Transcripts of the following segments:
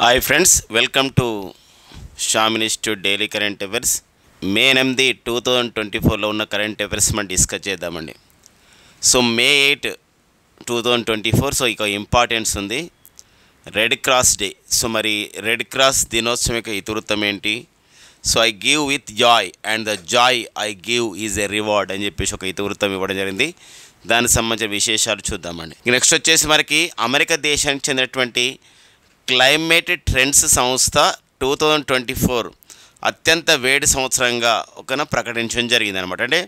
Hi friends, welcome to Sham institute daily current affairs. May 8 2024లో ఉన్న current affairs మనం discuss చేద్దామండి. సో మే 8 2024 సో ఇక ఇంపార్టెన్స్ ఉంది, రెడ్ క్రాస్ డే. సో మరి రెడ్ క్రాస్ దినోత్సవం యొక్క ఇతివృత్తం ఏంటి? So I give with joy and the joy I give is a reward అని చెప్పేసి ఒక ఇతివృత్తం ఇవ్వడం జరిగింది. దానికి సంబంధించిన విశేషాలు చూద్దామండి. నెక్స్ట్ వచ్చేసి మనకి అమెరికా దేశానికి చెందినటువంటి క్లైమేట్ ట్రెండ్స్ సంస్థ 2024 అత్యంత వేడి సంవత్సరంగా ప్రకటించడం జరిగింది అనమాట. అంటే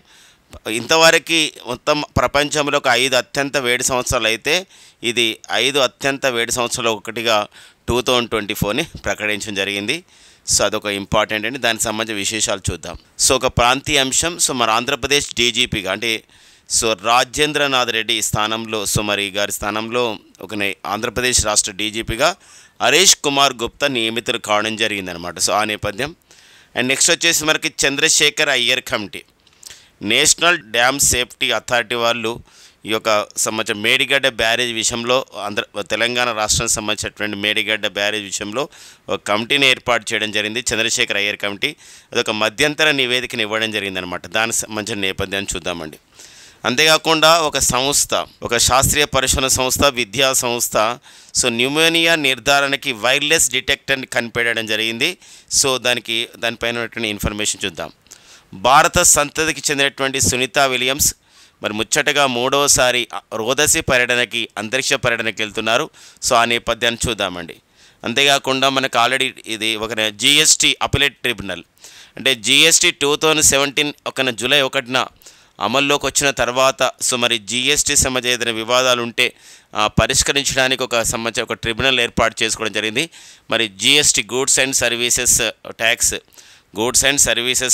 ఇంతవరకు మొత్తం ప్రపంచంలో ఒక 5 అత్యంత వేడి సంవత్సరాలు అయితే ఇది 5 అత్యంత వేడి సంవత్సరాలు ఒకటిగా 2024ని ప్రకటించడం జరిగింది. సో అదొక ఇంపార్టెంట్ అండి. దానికి సంబంధించిన విశేషాలు చూద్దాం. సో ఒక ప్రాంతీయ అంశం. సో మరి ఆంధ్రప్రదేశ్ డీజీపీగా అంటే సో రాజేంద్రనాథ్ రెడ్డి స్థానంలో సో మరి గారి స్థానంలో ఆంధ్రప్రదేశ్ రాష్ట్ర డీజీపీగా హరీష్ కుమార్ గుప్తా నియమితులు కావడం జరిగిందనమాట. సో ఆ నేపథ్యం. అండ్ నెక్స్ట్ వచ్చేసి మనకి Chandrasekhar Iyer committee, national dam safety authority వాళ్ళు ఈ యొక్క సంబంధించిన మేడిగడ్డ బ్యారేజ్ విషయంలో తెలంగాణ రాష్ట్రానికి సంబంధించినటువంటి మేడిగడ్డ బ్యారేజ్ విషయంలో ఒక కమిటీని ఏర్పాటు చేయడం జరిగింది, చంద్రశేఖర్ అయ్యర్ కమిటీ. అదొక మధ్యంతర నివేదికను ఇవ్వడం జరిగిందనమాట. దానికి సంబంధించిన నేపథ్యాన్ని చూద్దామండి. అంతేకాకుండా ఒక సంస్థ, ఒక శాస్త్రీయ పరిశోధన సంస్థ, విద్యా సంస్థ సో న్యూమోనియా నిర్ధారణకి వైర్లెస్ డిటెక్టర్ని కనిపెట్టడం జరిగింది. సో దానిపైన ఉన్నటువంటి ఇన్ఫర్మేషన్ చూద్దాం. భారత సంతతికి చెందినటువంటి సునీత విలియమ్స్ మరి ముచ్చటగా 3వసారి రోదసి పర్యటనకి, అంతరిక్ష పర్యటనకి వెళ్తున్నారు. సో ఆ నేపథ్యాన్ని చూద్దామండి. అంతేకాకుండా మనకు ఆల్రెడీ ఇది ఒక జిఎస్టీ అపిలేట్ ట్రిబ్యునల్, అంటే జిఎస్టీ 2017 జూలై 1న అమల్లోకి వచ్చిన తర్వాత సో మరి జిఎస్టీ సంబంధించిన ఏదైనా వివాదాలు ఉంటే పరిష్కరించడానికి ఒక ట్రిబ్యునల్ ఏర్పాటు చేసుకోవడం జరిగింది. మరి GST goods and services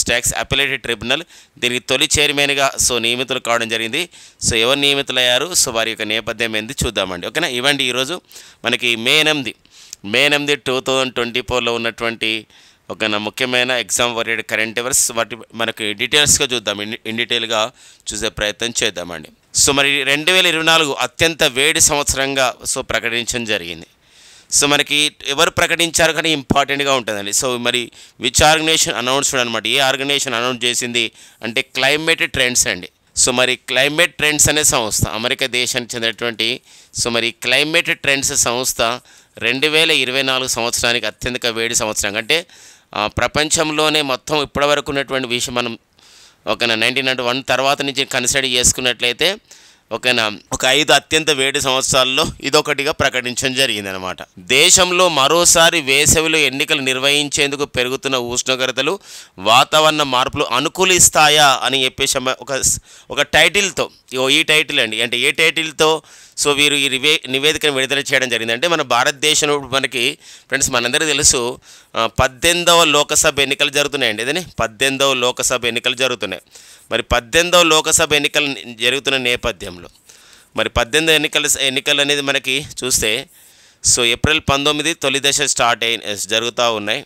tax appellate tribunal, దీనికి తొలి చైర్మన్గా సో నియమితులు కావడం జరిగింది. సో ఎవరు నియమితులయ్యారు, సో వారి యొక్క నేపథ్యం ఏంది చూద్దామండి. ఓకేనా. ఇవ్వండి ఈరోజు మనకి మే 8 2024లో ఉన్నటువంటి ఒక ముఖ్యమైన ఎగ్జామ్ ఓరియెంటెడ్ కరెంట్ అఫైర్స్. వాటి మనకి డీటెయిల్స్గా చూద్దాం, ఇన్ డీటెయిల్గా చూసే ప్రయత్నం చేద్దామండి. సో మరి 2024 అత్యంత వేడి సంవత్సరంగా సో ప్రకటించడం జరిగింది. సో మనకి ఎవరు ప్రకటించారు కానీ ఇంపార్టెంట్గా ఉంటుందండి. సో మరి విచ్ ఆర్గనైజేషన్ అనౌన్స్డ్ అనమాట. ఏ ఆర్గనైజేషన్ అనౌన్స్ చేసింది అంటే క్లైమేట్ ట్రెండ్స్ అండి. సో మరి క్లైమేట్ ట్రెండ్స్ అనే సంస్థ అమెరికా దేశానికి చెందినటువంటి సో మరి క్లైమేట్ ట్రెండ్స్ సంస్థ 2024 సంవత్సరానికి అత్యధిక వేడి సంవత్సరం, అంటే ప్రపంచంలోనే మొత్తం ఇప్పటివరకు ఉన్నటువంటి విషయం మనం 1901 తర్వాత నుంచి కన్సిడర్ చేసుకున్నట్లయితే ఒక 5 అత్యంత వేడి సంవత్సరాల్లో ఇదొకటిగా ప్రకటించడం జరిగిందనమాట. దేశంలో మరోసారి వేసవిలో ఎన్నికలు నిర్వహించేందుకు పెరుగుతున్న ఉష్ణోగ్రతలు వాతావరణ మార్పులు అనుకూలిస్తాయా అని చెప్పేసి ఒక టైటిల్తో, ఈ టైటిల్ అండి. అంటే ఏ టైటిల్తో సో వీరు ఈ నివేదికను విడుదల చేయడం జరిగింది అంటే మన భారతదేశంలో మనకి ఫ్రెండ్స్ మనందరికీ తెలుసు 18వ లోకసభ ఎన్నికలు జరుగుతున్నాయండి. ఏదని 18వ లోకసభ ఎన్నికలు జరుగుతున్నాయి. మరి 18వ లోకసభ ఎన్నికలు జరుగుతున్న నేపథ్యంలో మరి 18 ఎన్నికలు అనేది మనకి చూస్తే సో ఏప్రిల్ 19 తొలి దశ జరుగుతూ ఉన్నాయి.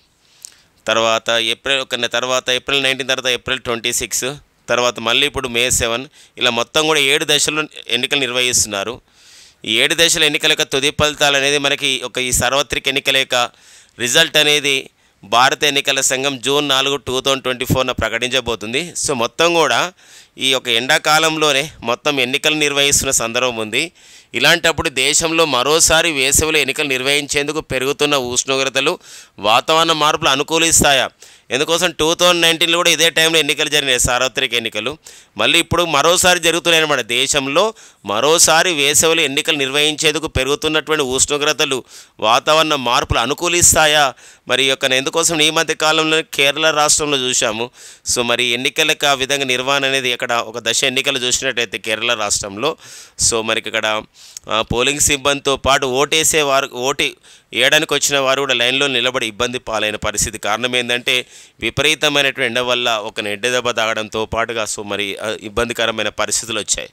తర్వాత ఏప్రిల్ 19 తర్వాత ఏప్రిల్ 26, తర్వాత మళ్ళీ ఇప్పుడు మే 7, ఇలా మొత్తం కూడా 7 దశల్లో ఎన్నికలు నిర్వహిస్తున్నారు. ఈ 7 దశల ఎన్నికల యొక్క తుది ఫలితాలు అనేది మనకి ఈ సార్వత్రిక ఎన్నికల యొక్క రిజల్ట్ అనేది భారత ఎన్నికల సంఘం జూన్ 4, 2024 ప్రకటించబోతుంది. సో మొత్తం కూడా ఈ ఎండాకాలంలోనే మొత్తం ఎన్నికలు నిర్వహిస్తున్న సందర్భం ఉంది. ఇలాంటప్పుడు దేశంలో మరోసారి వేసవిలో ఎన్నికలు నిర్వహించేందుకు పెరుగుతున్న ఉష్ణోగ్రతలు వాతావరణ మార్పులు అనుకూలిస్తాయా? ఎందుకోసం 2019లో కూడా ఇదే టైంలో ఎన్నికలు జరిగినాయి, సార్వత్రిక ఎన్నికలు. మళ్ళీ ఇప్పుడు మరోసారి జరుగుతున్నాయి అన్నమాట. దేశంలో మరోసారి వేసవిలో ఎన్నికలు నిర్వహించేందుకు పెరుగుతున్నటువంటి ఉష్ణోగ్రతలు వాతావరణ మార్పులు అనుకూలిస్తాయా? మరి ఎందుకోసం ఈ మధ్య కాలంలో కేరళ రాష్ట్రంలో చూసాము. సో మరి ఎన్నికలకు ఆ విధంగా నిర్వహణ అనేది ఒక దశ ఎన్నికలు చూసినట్టయితే కేరళ రాష్ట్రంలో సో మనకి ఇక్కడ పోలింగ్ సిబ్బందితో పాటు ఓటు వేయడానికి వచ్చిన వారు కూడా లైన్లో నిలబడి ఇబ్బంది పాలైన పరిస్థితి. కారణం ఏంటంటే విపరీతమైనటువంటి ఎండ వల్ల ఎండ దెబ్బ తాగడంతో పాటుగా సో మరి ఇబ్బందికరమైన పరిస్థితులు వచ్చాయి.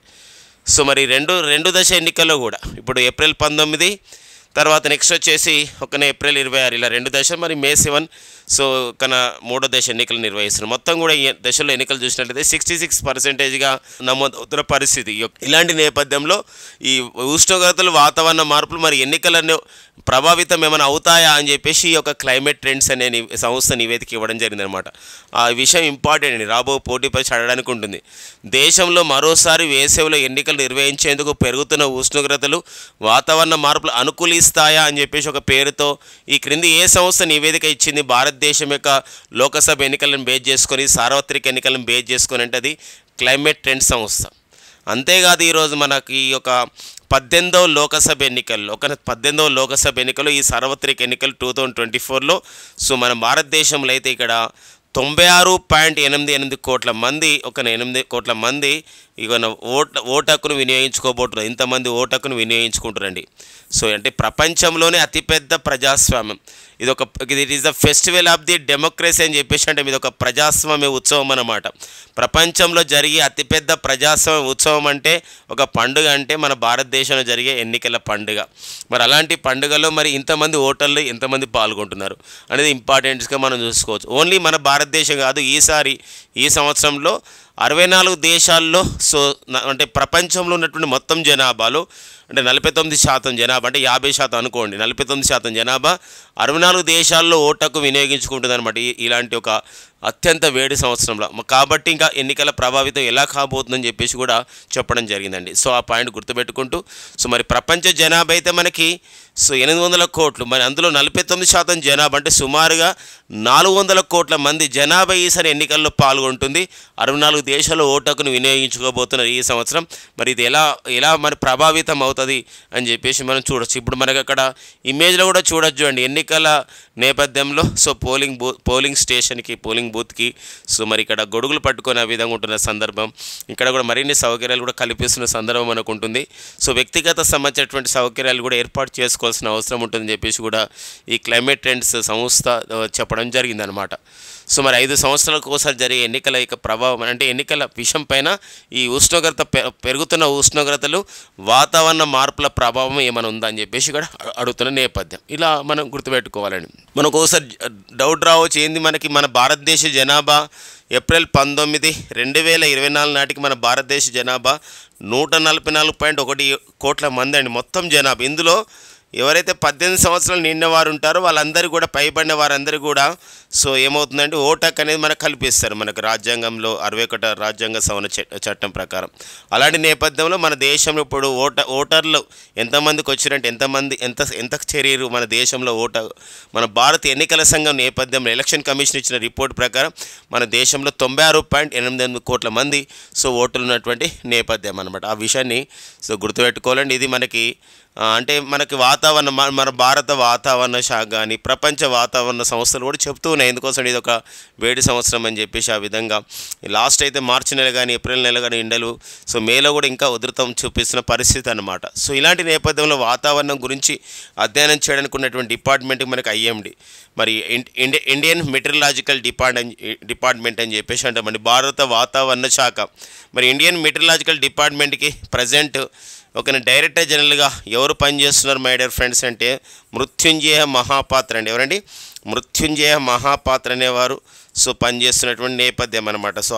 సో మరి రెండు దశ ఎన్నికల్లో కూడా ఇప్పుడు ఏప్రిల్ 19 తర్వాత నెక్స్ట్ వచ్చేసి ఏప్రిల్ 26, ఇలా 2 దశలు. మరి మే 7 సో మూడో దశ ఎన్నికలు నిర్వహిస్తున్నారు. మొత్తం కూడా ఈ దశలో ఎన్నికలు చూసినట్లయితే 66%గా నమోదవుతున్న పరిస్థితి. ఇలాంటి నేపథ్యంలో ఈ ఉష్ణోగ్రతలు, వాతావరణ మార్పులు మరి ఎన్నికలను ప్రభావితం ఏమైనా అవుతాయా అని చెప్పేసి ఈ యొక్క క్లైమేట్ ట్రెండ్స్ అనే సంస్థ నివేదిక ఇవ్వడం జరిగిందనమాట. ఆ విషయం ఇంపార్టెంట్ అండి, రాబో పోటీ పరీక్ష అడగడానికి ఉంటుంది. దేశంలో మరోసారి వేసవిలో ఎన్నికలు నిర్వహించేందుకు పెరుగుతున్న ఉష్ణోగ్రతలు, వాతావరణ మార్పులు అనుకూలిస్తాయా అని చెప్పేసి ఒక పేరుతో ఈ క్రింది ఏ సంస్థ నివేదిక ఇచ్చింది భారతదేశం యొక్క లోకసభ ఎన్నికలను బేస్ చేసుకొని, సార్వత్రిక ఎన్నికలను బేస్ చేసుకొని అంటే అది క్లైమేట్ ట్రెండ్స్ సంస్థ. అంతేకాదు ఈరోజు మనకి ఈ యొక్క 18వ లోకసభ ఎన్నికలు ఈ సార్వత్రిక ఎన్నికలు 2024లో సో మన భారతదేశంలో అయితే ఇక్కడ 96.88 కోట్ల మంది 8 కోట్ల మంది ఇక ఓటు హక్కును వినియోగించుకోబోతున్నారు. ఇంతమంది ఓటు హక్కును వినియోగించుకుంటారండి. సో అంటే ప్రపంచంలోనే అతిపెద్ద ప్రజాస్వామ్యం it is the festival of the democracy అని చెప్పేసి అంటే ఇది ఒక ప్రజాస్వామ్య ఉత్సవం అన్నమాట. ప్రపంచంలో జరిగే అతిపెద్ద ప్రజాస్వామ్య ఉత్సవం అంటే ఒక పండుగ అంటే మన భారతదేశంలో జరిగే ఎన్నికల పండుగ. మరి అలాంటి పండుగలో మరి ఇంతమంది ఓటర్లు ఎంతమంది పాల్గొంటున్నారు అనేది ఇంపార్టెంట్స్గా మనం చూసుకోవచ్చు. ఓన్లీ మన భారతదేశం కాదు, ఈ సంవత్సరంలో 64 దేశాల్లో సో అంటే ప్రపంచంలో ఉన్నటువంటి మొత్తం జనాభాలో అంటే 49% జనాభా అంటే 50% అనుకోండి, 49% జనాభా 64 దేశాల్లో ఓటు హక్కు వినియోగించుకుంటుంది అనమాట ఇలాంటి ఒక అత్యంత వేడి సంవత్సరంలో. కాబట్టి ఇంకా ఎన్నికల ప్రభావితం ఎలా కాబోతుందని చెప్పేసి కూడా చెప్పడం జరిగిందండి. సో ఆ పాయింట్ గుర్తుపెట్టుకుంటూ సో మరి ప్రపంచ జనాభా అయితే మనకి సో 800 కోట్లు, మరి అందులో 49% జనాభా అంటే సుమారుగా 400 కోట్ల మంది జనాభా ఈసారి ఎన్నికల్లో పాల్గొంటుంది. 64 దేశాల్లో ఓటు హక్కును వినియోగించుకోబోతున్నారు ఈ సంవత్సరం. మరి ఇది ఎలా మరి ప్రభావితం అవుతుంది అని చెప్పేసి మనం చూడొచ్చు. ఇప్పుడు మనకు అక్కడ ఇమేజ్లో కూడా చూడొచ్చు అండి, ఎన్నికల నేపథ్యంలో సో పోలింగ్ స్టేషన్కి, పోలింగ్ బూత్కి సో మరి ఇక్కడ గొడుగులు పట్టుకొని ఆ విధంగా ఉంటున్న సందర్భం, ఇక్కడ కూడా మరిన్ని సౌకర్యాలు కూడా కల్పిస్తున్న సందర్భం మనకు ఉంటుంది. సో వ్యక్తిగత సంబంధించినటువంటి సౌకర్యాలు కూడా ఏర్పాటు చేసుకోవాల్సిన అవసరం ఉంటుందని చెప్పేసి కూడా ఈ క్లైమేట్ ట్రెండ్స్ సంస్థ చెప్పడం జరిగిందనమాట. సో మరి 5 సంవత్సరాలకు ఒకసారి జరిగే ఎన్నికల యొక్క ప్రభావం అంటే ఎన్నికల విషయం పైన ఈ పెరుగుతున్న ఉష్ణోగ్రతలు, వాతావరణ మార్పుల ప్రభావం ఏమైనా ఉందా అని చెప్పేసి కూడా అడుగుతున్న నేపథ్యం ఇలా మనం గుర్తుపెట్టుకోవాలండి. మనకు ఒకసారి డౌట్ రావచ్చు, ఏంది మనకి మన భారతదేశ జనాభా ఏప్రిల్ 19, 2024 నాటికి మన భారతదేశ జనాభా 144.1 కోట్ల మంది అండి మొత్తం జనాభా. ఇందులో ఎవరైతే 18 సంవత్సరాలు నిండిన వారు ఉంటారో వాళ్ళందరూ కూడా పైబడిన వారందరూ కూడా సో ఏమవుతుందంటే ఓటు హక్కు అనేది మనకు కల్పిస్తారు మనకు రాజ్యాంగంలో 61వ రాజ్యాంగ సవరణ చట్టం ప్రకారం. అలాంటి నేపథ్యంలో మన దేశంలో ఇప్పుడు ఓటర్లు ఎంతమందికి వచ్చినట్టు ఎంత చేరారు మన దేశంలో మన భారత ఎన్నికల సంఘం నేపథ్యంలో ఎలక్షన్ కమిషన్ ఇచ్చిన రిపోర్ట్ ప్రకారం మన దేశంలో 96.88 కోట్ల మంది సో ఓటర్లు ఉన్నటువంటి నేపథ్యం అనమాట. ఆ విషయాన్ని సో గుర్తుపెట్టుకోవాలండి. ఇది మనకి అంటే మనకి మన భారత వాతావరణ శాఖ కానీ ప్రపంచ వాతావరణ సంస్థలు కూడా చెప్తూ ఉన్నాయి ఎందుకోసం ఇది ఒక వేడి సంవత్సరం అని చెప్పేసి. ఆ విధంగా లాస్ట్ అయితే మార్చి నెల కానీ ఏప్రిల్ నెల కానీ ఎండలు సో మేలో కూడా ఇంకా ఉధృతం చూపిస్తున్న పరిస్థితి అన్నమాట. సో ఇలాంటి నేపథ్యంలో వాతావరణం గురించి అధ్యయనం చేయడానికి ఉన్నటువంటి డిపార్ట్మెంట్కి మనకి ఐఎండి మరి ఇండియన్ మెటీరియలాజికల్ డిపార్ట్మెంట్ అని చెప్పేసి అంటే మన భారత వాతావరణ శాఖ మరి ఇండియన్ మెటీరియలాజికల్ డిపార్ట్మెంట్కి ప్రజెంట్ ఒక డైరెక్టర్ జనరల్గా ఎవరు పనిచేస్తున్నారు మై డియర్ ఫ్రెండ్స్ అంటే మృత్యుంజయ మహాపాత్ర అండి. ఎవరండి? మృత్యుంజయ మహాపాత్ర అనేవారు సో పనిచేస్తున్నటువంటి నేపథ్యం అనమాట. సో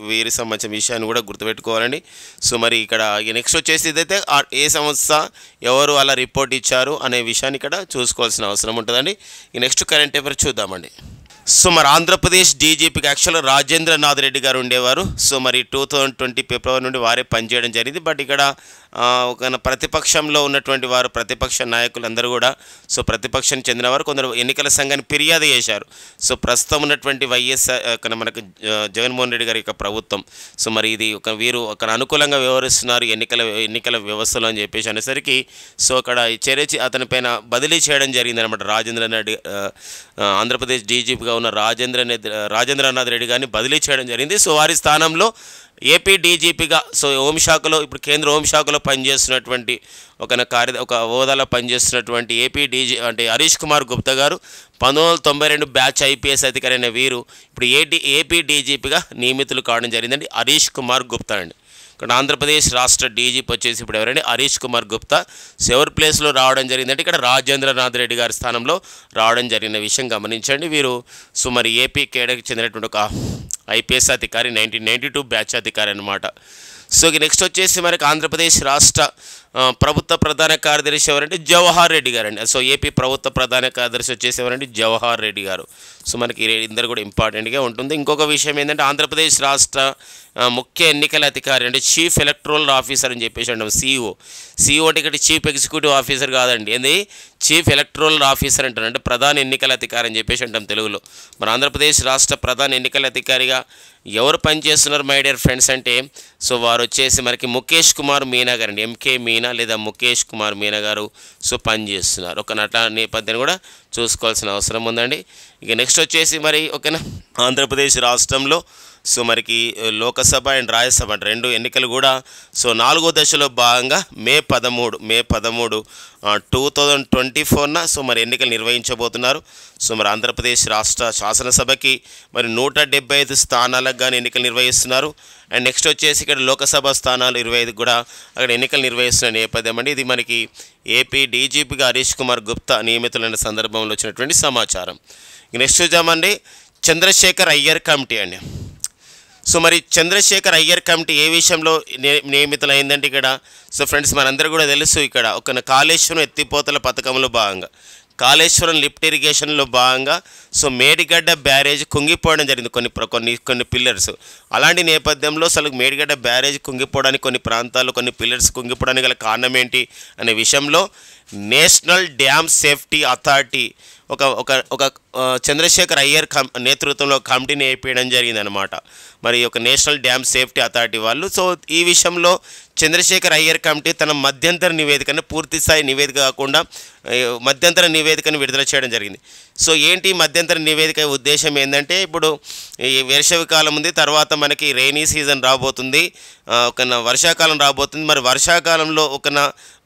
వీరి సంబంధించిన విషయాన్ని కూడా గుర్తుపెట్టుకోవాలండి. సో మరి ఇక్కడ నెక్స్ట్ వచ్చేసి ఇదైతే ఏ సంస్థ ఎవరు అలా రిపోర్ట్ ఇచ్చారు అనే విషయాన్ని ఇక్కడ చూసుకోవాల్సిన అవసరం ఉంటుందండి. ఈ నెక్స్ట్ కరెంట్ అఫైర్ చూద్దామండి. సో మరి ఆంధ్రప్రదేశ్ డీజీపీకి యాక్చువల్గా రాజేంద్రనాథ్ రెడ్డి గారు ఉండేవారు. సో మరి 2020 ఫిబ్రవరి నుండి వారే పనిచేయడం జరిగింది. బట్ ఇక్కడ ఒక ప్రతిపక్షంలో ఉన్నటువంటి వారు ప్రతిపక్ష నాయకులందరూ కూడా సో ప్రతిపక్షానికి చెందినవారు కొందరు ఎన్నికల సంఘాన్ని ఫిర్యాదు చేశారు. సో ప్రస్తుతం ఉన్నటువంటి వైఎస్ఆర్ మనకు జగన్మోహన్ రెడ్డి గారి యొక్క ప్రభుత్వం సో మరి ఇది వీరు అనుకూలంగా వ్యవహరిస్తున్నారు ఎన్నికల వ్యవస్థలో అని చెప్పేసి అనేసరికి సో అక్కడ చేరేచి అతనిపైన బదిలీ చేయడం జరిగిందనమాట. ఆంధ్రప్రదేశ్ డీజీపీగా ఉన్న రాజేంద్రనాథ్ రెడ్డి గారిని బదిలీ చేయడం జరిగింది. సో వారి స్థానంలో ఏపీ డీజీపీగా సో హోంశాఖలో ఇప్పుడు కేంద్ర హోంశాఖలో పనిచేస్తున్నటువంటి ఒక హోదాలో పనిచేస్తున్నటువంటి ఏపీ డీజీ అంటే హరీష్ కుమార్ గుప్తా గారు 1992 బ్యాచ్ ఐపీఎస్ అధికారి అయిన వీరు ఇప్పుడు ఏపీ డీజీపీగా నియమితులు కావడం జరిగిందండి. హరీష్ కుమార్ గుప్తా అండి. ఇక్కడ ఆంధ్రప్రదేశ్ రాష్ట్ర డీజీపీ వచ్చేసి ఇప్పుడు ఎవరండి హరీష్ కుమార్ గుప్తా. ఎవరి ప్లేస్లో రావడం జరిగిందంటే ఇక్కడ రాజేంద్రనాథ్ రెడ్డి గారి స్థానంలో రావడం జరిగిన విషయం గమనించండి. వీరు సో మరి ఏపీ కేడర్కి చెందినటువంటి ఒక ఐపీఎస్ అధికారి, 1992 బ్యాచ్ అధికారి అనమాట. సో నెక్స్ట్ వచ్చేసి మనకి ఆంధ్రప్రదేశ్ రాష్ట్ర ప్రభుత్వ ప్రధాన కార్యదర్శి ఎవరంటే జవహర్ రెడ్డి గారు అండి. సో ఏపీ ప్రభుత్వ ప్రధాన కార్యదర్శి వచ్చేసి ఎవరంటే జవహర్ రెడ్డి గారు. సో మనకి ఇద్దరు కూడా ఇంపార్టెంట్గా ఉంటుంది. ఇంకొక విషయం ఏంటంటే ఆంధ్రప్రదేశ్ రాష్ట్ర ముఖ్య ఎన్నికల అధికారి అంటే చీఫ్ ఎలక్టరల్ ఆఫీసర్ అని చెప్పేసి అంటాం. సిఇఓ అంటే ఇక్కడ చీఫ్ ఎగ్జిక్యూటివ్ ఆఫీసర్ కాదండి, ఏంది చీఫ్ ఎలక్టరల్ ఆఫీసర్ అంటారు, అంటే ప్రధాన ఎన్నికల అధికారి అని చెప్పేసి అంటాం తెలుగులో. మన ఆంధ్రప్రదేశ్ రాష్ట్ర ప్రధాన ఎన్నికల అధికారిగా ఎవరు పనిచేస్తున్నారు మై డియర్ ఫ్రెండ్స్ అంటే సో వారు వచ్చేసి మనకి ముఖేష్ కుమార్ మీనా గారు అండి, ఎంకే మీనా లేదా ముఖేష్ కుమార్ మీనా గారు సో పనిచేస్తున్నారు. ఒక నట నేపథ్యాన్ని కూడా చూసుకోవాల్సిన అవసరం ఉందండి. ఇక నెక్స్ట్ వచ్చేసి మరి ఓకేనా ఆంధ్రప్రదేశ్ రాష్ట్రంలో సో మనకి లోకసభ అండ్ రాజ్యసభ రెండు ఎన్నికలు కూడా సో 4వ దశలో భాగంగా మే 13 2024న సో మరి ఎన్నికలు నిర్వహించబోతున్నారు. సో మరి ఆంధ్రప్రదేశ్ రాష్ట్ర శాసనసభకి మరి 175 స్థానాలకు కానీ ఎన్నికలు నిర్వహిస్తున్నారు. అండ్ నెక్స్ట్ వచ్చేసి ఇక్కడ లోకసభ స్థానాలు 25 కూడా అక్కడ ఎన్నికలు నిర్వహిస్తున్న నేపథ్యం అండి. ఇది మనకి ఏపీ డీజీపీగా హరీష్ కుమార్ గుప్తా నియమితులైన సందర్భంలో వచ్చినటువంటి సమాచారం. నెక్స్ట్ చూద్దామండి చంద్రశేఖర్ అయ్యర్ కమిటీ అండి. సో మరి చంద్రశేఖర్ అయ్యర్ కమిటీ ఏ విషయంలో నియమితులైందంటే ఇక్కడ సో ఫ్రెండ్స్ మనందరూ కూడా తెలుసు ఇక్కడ ఒక కాళేశ్వరం ఎత్తిపోతల పథకంలో భాగంగా కాళేశ్వరం లిఫ్ట్ ఇరిగేషన్లో భాగంగా సో మేడిగడ్డ బ్యారేజ్ కుంగిపోవడం జరిగింది, కొన్ని పిల్లర్స్. అలాంటి నేపథ్యంలో అసలు మేడిగడ్డ బ్యారేజ్ కుంగిపోవడానికి కొన్ని ప్రాంతాల్లో కొన్ని పిల్లర్స్ కుంగిపోవడానికి గల కారణం ఏంటి అనే విషయంలో నేషనల్ డ్యామ్ సేఫ్టీ అథారిటీ ఒక చంద్రశేఖర్ అయ్యర్ నేతృత్వంలో కమిటీని వేయడం జరిగిందనమాట. మరి ఒక నేషనల్ డ్యామ్ సేఫ్టీ అథారిటీ వాళ్ళు సో ఈ విషయంలో చంద్రశేఖర్ అయ్యర్ కమిటీ తన మధ్యంతర నివేదికను పూర్తిస్థాయి నివేదిక కాకుండా మధ్యంతర నివేదికను విడుదల చేయడం జరిగింది. సో ఏంటి మధ్యంతర నివేదిక ఉద్దేశం ఏంటంటే ఇప్పుడు ఈ వేసవికాలం ఉంది, తర్వాత మనకి రెయినీ సీజన్ రాబోతుంది, ఒక వర్షాకాలం రాబోతుంది. మరి వర్షాకాలంలో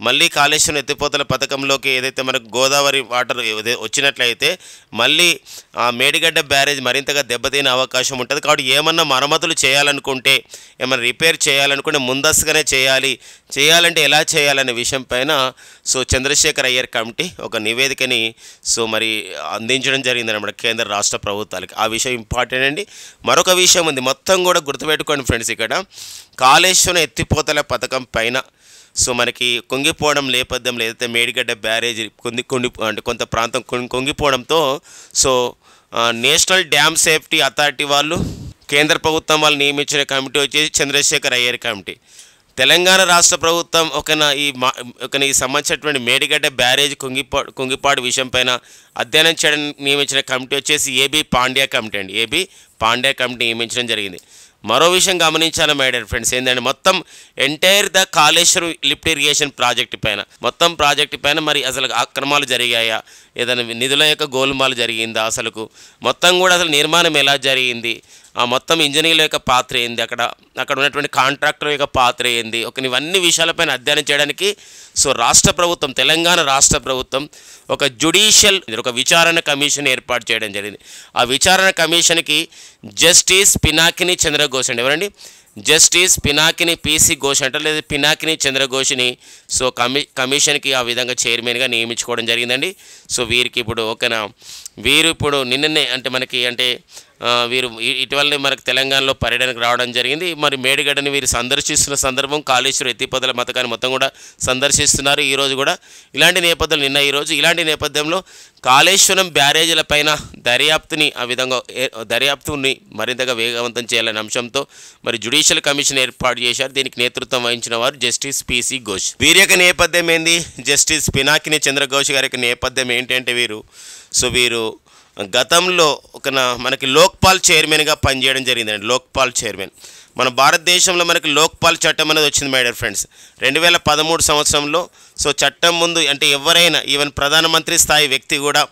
మళ్ళీ కాళేశ్వరం ఎత్తిపోతల పథకంలోకి ఏదైతే మనకు గోదావరి వాటర్ వచ్చినట్లయితే మళ్ళీ ఆ మేడిగడ్డ బ్యారేజ్ మరింతగా దెబ్బతినే అవకాశం ఉంటుంది. కాబట్టి ఏమన్నా మరమ్మతులు చేయాలనుకుంటే ఏమన్నా రిపేర్ చేయాలనుకుంటే ముందస్తుగానే చేయాలంటే ఎలా చేయాలనే విషయం పైన సో చంద్రశేఖర్ అయ్యర్ కమిటీ ఒక నివేదికని సో మరి అందించడం జరిగిందన్నమాట కేంద్ర రాష్ట్ర ప్రభుత్వాలకి. ఆ విషయం ఇంపార్టెంట్ అండి. మరొక విషయం ఉంది, మొత్తం కూడా గుర్తుపెట్టుకోండి ఫ్రెండ్స్, ఇక్కడ కాళేశ్వరం ఎత్తిపోతల పథకం పైన సో మనకి కుంగిపోవడం నేపథ్యంలో ఏదైతే మేడిగడ్డ బ్యారేజ్ అంటే కొంత ప్రాంతం కుంగిపోవడంతో so national dam safety authority వాళ్ళు కేంద్ర ప్రభుత్వం వాళ్ళు నియమించిన కమిటీ వచ్చేసి చంద్రశేఖర్ అయ్యర్ కమిటీ. తెలంగాణ రాష్ట్ర ప్రభుత్వం ఈ సంబంధించినటువంటి మేడిగడ్డ బ్యారేజ్ కుంగిపాడు విషయం పైన అధ్యయనం చేయడానికి నియమించిన కమిటీ వచ్చేసి ఏబీ పాండ్యా కమిటీ అండి. ఏబీ పాండ్యా కమిటీ నియమించడం జరిగింది. మరో విషయం గమనించాలి మై డియర్ ఫ్రెండ్స్ ఏంటంటే మొత్తం entire the Kaleshwaram lift irrigation project పైన మొత్తం ప్రాజెక్టు పైన మరి అసలు అక్రమాలు జరిగాయా, ఏదైనా నిధుల యొక్క గోల్మాలు జరిగిందా, అసలుకు మొత్తం కూడా అసలు నిర్మాణం ఎలా జరిగింది, ఆ మొత్తం ఇంజనీర్ల యొక్క పాత్ర ఏంది, అక్కడ ఉన్నటువంటి కాంట్రాక్టర్ యొక్క పాత్ర ఏంది, ఇవన్నీ విషయాలపైన అధ్యయనం చేయడానికి సో రాష్ట్ర ప్రభుత్వం తెలంగాణ రాష్ట్ర ప్రభుత్వం ఒక విచారణ కమిషన్ ఏర్పాటు చేయడం జరిగింది. ఆ విచారణ కమిషన్కి జస్టిస్ పినాకిని చంద్రఘోష్ అండి. ఎవరండి? జస్టిస్ పినాకిని పిసి ఘోష్ అంటారు, లేదా పినాకిని చంద్రఘోష్ని సో కమిషన్కి ఆ విధంగా చైర్మన్గా నియమించుకోవడం జరిగిందండి. సో వీరికి ఇప్పుడు వీరు ఇప్పుడు నిన్ననే వీరు ఇటీవలనే మనకు తెలంగాణలో పర్యటనకు రావడం జరిగింది. మరి మేడిగడ్డని వీరు సందర్శిస్తున్న సందర్భం కాళేశ్వరం ఎత్తిపోతల పథకాన్ని మొత్తం కూడా సందర్శిస్తున్నారు ఈరోజు కూడా. ఇలాంటి నేపథ్యంలో ఈరోజు ఇలాంటి నేపథ్యంలో కాళేశ్వరం బ్యారేజీల పైన దర్యాప్తుని మరింతగా వేగవంతం చేయాలనే అంశంతో మరి జ్యుడిషియల్ కమిషన్ ఏర్పాటు చేశారు. దీనికి నేతృత్వం వహించిన వారు జస్టిస్ పిసి ఘోష్. వీరి యొక్క నేపథ్యం ఏంది? జస్టిస్ పినాకిని చంద్రఘోష్ గారి యొక్క నేపథ్యం ఏంటంటే వీరు గతంలో మనకి లోక్పాల్ చైర్మన్గా పనిచేయడం జరిగిందండి. లోక్పాల్ చైర్మన్ మన భారతదేశంలో మనకి లోక్పాల్ చట్టం అనేది వచ్చింది మై డియర్ ఫ్రెండ్స్. 2013 సంవత్సరంలో సో చట్టం ముందు అంటే ఎవరైనా ఈవెన్ ప్రధానమంత్రి స్థాయి వ్యక్తి కూడా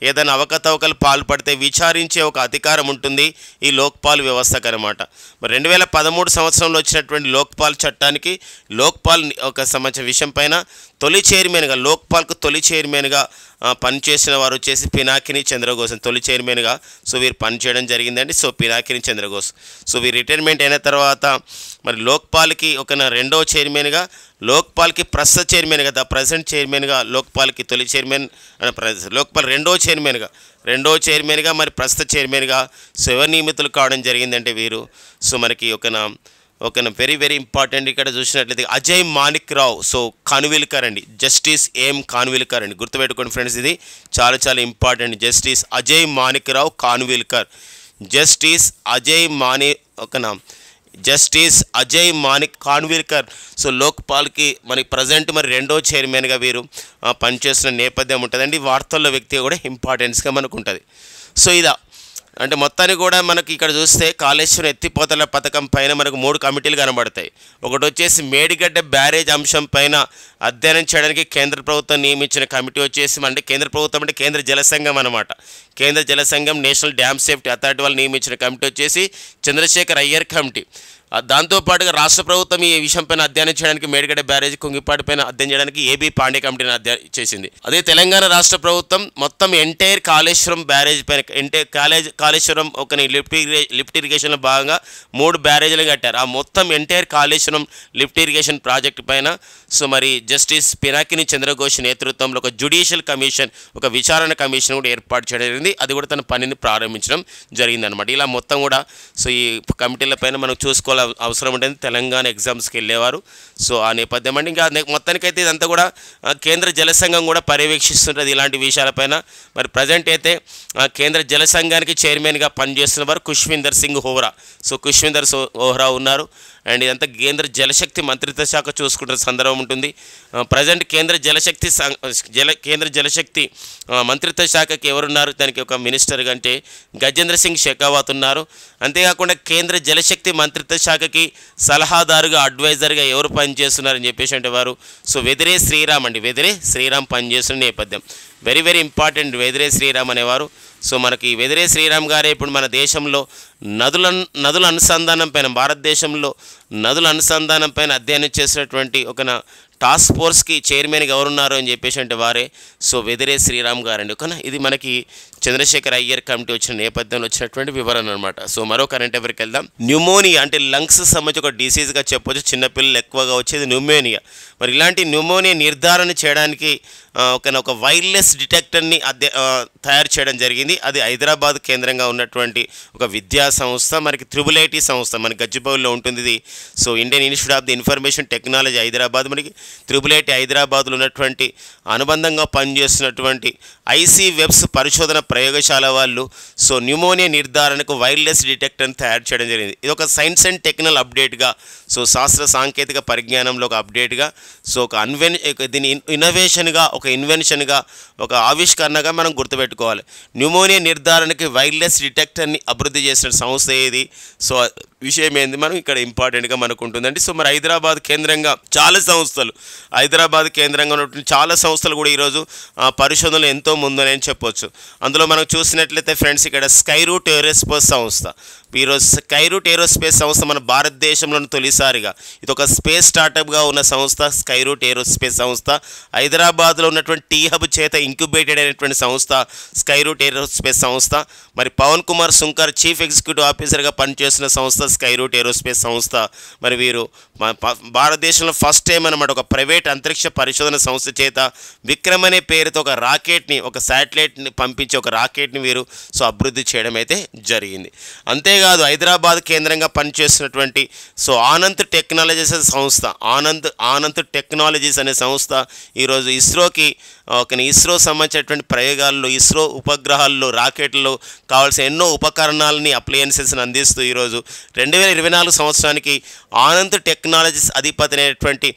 ఏదైనా అవకతవకలు పాల్పడితే విచారించే ఒక అధికారం ఉంటుంది ఈ లోక్పాల్ వ్యవస్థకు అనమాట. మరి 2013 సంవత్సరంలో వచ్చినటువంటి లోక్పాల్ చట్టానికి లోక్పాల్ ఒక సంబంధించిన విషయం పైన తొలి చైర్మన్గా లోక్పాల్కు తొలి చైర్మన్గా పనిచేసిన వారు వచ్చేసి పినాకిని చంద్రఘోష్ తొలి చైర్మన్గా సో వీరు పనిచేయడం జరిగిందండి. సో పినాకిని చంద్రఘోష్ సో వీరు రిటైర్మెంట్ అయిన తర్వాత మరి లోక్పాల్కి ఒక రెండవ చైర్మన్గా లోక్పాల్కి ప్రస్తుత చైర్మన్గా ప్రెసిడెంట్ చైర్మన్గా లోక్పాల్కి తొలి చైర్మన్ లోక్పాల్ రెండవ చైర్మన్గా మరి ప్రస్తుత చైర్మన్గా సో ఎవరు నియమితులు కావడం జరిగిందంటే వీరు సో మనకి ఒక వెరీ వెరీ ఇంపార్టెంట్ ఇక్కడ చూసినట్లయితే అజయ్ మాణిక్ రావు సో ఖాన్విల్కర్ అండి, జస్టిస్ ఏం ఖాన్విల్కర్ అండి, గుర్తుపెట్టుకోండి ఫ్రెండ్స్, ఇది చాలా చాలా ఇంపార్టెంట్. జస్టిస్ అజయ్ మాణిక్ రావు ఖాన్విల్కర్, జస్టిస్ అజయ్ మాణిక్ ఖాన్విల్కర్ సో లోక్పాల్కి మనకి ప్రజెంట్ మరి రెండో చైర్మన్గా వీరు పనిచేస్తున్న నేపథ్యం ఉంటుందండి. వార్తల్లో వ్యక్తి కూడా ఇంపార్టెన్స్గా మనకు ఉంటుంది. సో ఇదా అంటే మొత్తాన్ని కూడా మనకి ఇక్కడ చూస్తే కాళేశ్వరం ఎత్తిపోతల పథకం పైన మనకు 3 కమిటీలు కనబడతాయి. ఒకటి వచ్చేసి మేడిగడ్డ బ్యారేజ్ అంశం పైన అధ్యయనం చేయడానికి కేంద్ర ప్రభుత్వం నియమించిన కమిటీ వచ్చేసి అంటే కేంద్ర ప్రభుత్వం అంటే కేంద్ర జల సంఘం అనమాట. కేంద్ర జల సంఘం నేషనల్ డ్యామ్ సేఫ్టీ అథారిటీ వాళ్ళు నియమించిన కమిటీ వచ్చేసి చంద్రశేఖర్ అయ్యర్ కమిటీ. దాంతోపాటుగా రాష్ట్ర ప్రభుత్వం ఈ విషయంపైన అధ్యయనం చేయడానికి మేడిగడ్డ బ్యారేజ్ కుంగిపాటి పైన అధ్యయనం చేయడానికి ఏబీ పాండే కమిటీని అధ్యయనం చేసింది. అదే తెలంగాణ రాష్ట్ర ప్రభుత్వం మొత్తం ఎంటైర్ కాళేశ్వరం బ్యారేజ్ పైన కాళేశ్వరం ఒక లిఫ్ట్ ఇరిగేషన్లో భాగంగా 3 బ్యారేజ్లు కట్టారు. ఆ మొత్తం entire Kaleshwaram lift irrigation project పైన సో మరి జస్టిస్ పినాకిని చంద్రఘోష్ నేతృత్వంలో ఒక జ్యుడిషియల్ కమిషన్ ఒక విచారణ కమిషన్ కూడా ఏర్పాటు చేయడం జరిగింది. అది కూడా తన పనిని ప్రారంభించడం జరిగిందనమాట. ఇలా మొత్తం కూడా సో ఈ కమిటీల పైన మనం చూసుకోవాలి అవసరం ఉంటుంది తెలంగాణ ఎగ్జామ్స్కి వెళ్ళేవారు. సో ఆ నేపథ్యం అండి. ఇంకా మొత్తానికైతే ఇదంతా కూడా కేంద్ర జల సంఘం కూడా పర్యవేక్షిస్తుంటుంది ఇలాంటి విషయాలపైన. మరి ప్రజెంట్ అయితే కేంద్ర జల సంఘానికి చైర్మన్గా పనిచేస్తున్న వారు ఖుష్విందర్ సింగ్ ఓహ్రా. సో ఖుష్విందర్ ఓహ్రా ఉన్నారు. అండ్ ఇదంతా కేంద్ర జలశక్తి మంత్రిత్వ శాఖ చూసుకుంటున్న సందర్భం ఉంటుంది. ప్రజెంట్ కేంద్ర జలశక్తి మంత్రిత్వ శాఖకి ఎవరున్నారు, దానికి ఒక మినిస్టర్ అంటే గజేంద్ర సింగ్ షెకావత్ ఉన్నారు. అంతేకాకుండా కేంద్ర జలశక్తి మంత్రిత్వ శాఖకి సలహాదారుగా అడ్వైజర్గా ఎవరు పనిచేస్తున్నారని చెప్పేసి అంటే వారు సో వెదిరే శ్రీరామ్ అండి, వెదిరే శ్రీరామ్ పనిచేస్తున్న నేపథ్యం. Very very important Vedire Sriram అనేవారు. సో మనకి వెదిరే శ్రీరామ్ గారే ఇప్పుడు మన దేశంలో నదుల అనుసంధానం పైన భారతదేశంలో నదుల అనుసంధానం పైన అధ్యయనం చేసినటువంటి ఒక టాస్క్ ఫోర్స్కి చైర్మన్గా ఎవరున్నారు అని చెప్పేసి అంటే వారే సో వెదిరే శ్రీరామ్ గారండి. ఓకేనా, ఇది మనకి చంద్రశేఖర్ అయ్యర్ కమిటీ వచ్చిన నేపథ్యంలో వచ్చినటువంటి వివరణ అనమాట. సో మరో కరెంట్ అఫైర్కి వెళ్దాం. న్యూమోనియా అంటే లంగ్స్ సంబంధించి ఒక డిసీజ్గా చెప్పొచ్చు, చిన్నపిల్లలు ఎక్కువగా వచ్చేది న్యూమోనియా. మరి ఇలాంటి న్యూమోనియా నిర్ధారణ చేయడానికి ఒక వైర్లెస్ డిటెక్టర్ని తయారు చేయడం జరిగింది. అది హైదరాబాద్ కేంద్రంగా ఉన్నటువంటి ఒక విద్యా సంస్థ, మనకి IIIT సంస్థ మన గచ్చిబౌలిలో ఉంటుంది ఇది. So Indian institute of the information technology Hyderabad, మనకి IIIT హైదరాబాద్లో ఉన్నటువంటి అనుబంధంగా పనిచేస్తున్నటువంటి ఐసీ వెబ్స్ పరిశోధన ప్రయోగశాల వాళ్ళు సో న్యూమోనియా నిర్ధారణకు వైర్లెస్ డిటెక్టర్ని తయారు చేయడం జరిగింది. ఇది ఒక సైన్స్ అండ్ టెక్నికల్ అప్డేట్గా సో శాస్త్ర సాంకేతిక పరిజ్ఞానంలో ఒక అప్డేట్గా సో దీని ఇన్నోవేషన్గా ఒక ఇన్వెన్షన్గా ఒక ఆవిష్కరణగా మనం గుర్తుపెట్టుకోవాలి. న్యూమోనియా నిర్ధారణకి వైర్లెస్ డిటెక్టర్ని అభివృద్ధి చేసిన సంస్థ ఏది, సో విషయం ఏంది మనం ఇక్కడ ఇంపార్టెంట్గా మనకు ఉంటుందండి. సో మరి హైదరాబాద్ కేంద్రంగా హైదరాబాద్ కేంద్రంగా ఉన్నటువంటి చాలా సంస్థలు కూడా ఈరోజు పరిశోధనలు ఎంతో ముందని చెప్పొచ్చు. అందులో మనం చూసినట్లయితే ఫ్రెండ్స్ ఇక్కడ స్కైరూట్ ఏరోస్పేస్ సంస్థ, ఈరోజు స్కైరూట్ ఏరోస్పేస్ సంస్థ మన భారతదేశంలోని తొలిసారిగా ఇది ఒక స్పేస్ స్టార్టప్గా ఉన్న సంస్థ. స్కైరూట్ ఏరోస్పేస్ సంస్థ హైదరాబాద్లో ఉన్నటువంటి టీ హబ్ చేత ఇంక్యుబేటెడ్ అయినటువంటి సంస్థ స్కైరూట్ ఏరోస్పేస్ సంస్థ. మరి పవన్ కుమార్ సుంకర్ చీఫ్ ఎగ్జిక్యూటివ్ ఆఫీసర్గా పనిచేస్తున్న సంస్థ స్కైరూట్ ఏరోస్పేస్ సంస్థ. మరి వీరు భారతదేశంలో ఫస్ట్ టైం అనమాట ఒక ప్రైవేట్ అంతరిక్ష పరిశోధన సంస్థ చేత విక్రమ్ అనే పేరుతో ఒక రాకెట్ని ఒక శాటిలైట్ని పంపించి ఒక రాకెట్ని వీరు సో అభివృద్ధి చేయడం అయితే జరిగింది. అంతేకాదు హైదరాబాద్ కేంద్రంగా పనిచేస్తున్నటువంటి సో ఆనంద్ టెక్నాలజీస్ సంస్థ ఆనంద్ టెక్నాలజీస్ అనే సంస్థ ఈరోజు ఇస్రోకి ఇస్రో సంబంధించినటువంటి ప్రయోగాల్లో ఇస్రో ఉపగ్రహాల్లో రాకెట్లో కావాల్సిన ఎన్నో ఉపకరణాలని అప్లయన్సెస్ని అందిస్తూ ఈరోజు 2024 సంవత్సరానికి ఆనంద్ టెక్నాలజీస్ అధిపతి అయినటువంటి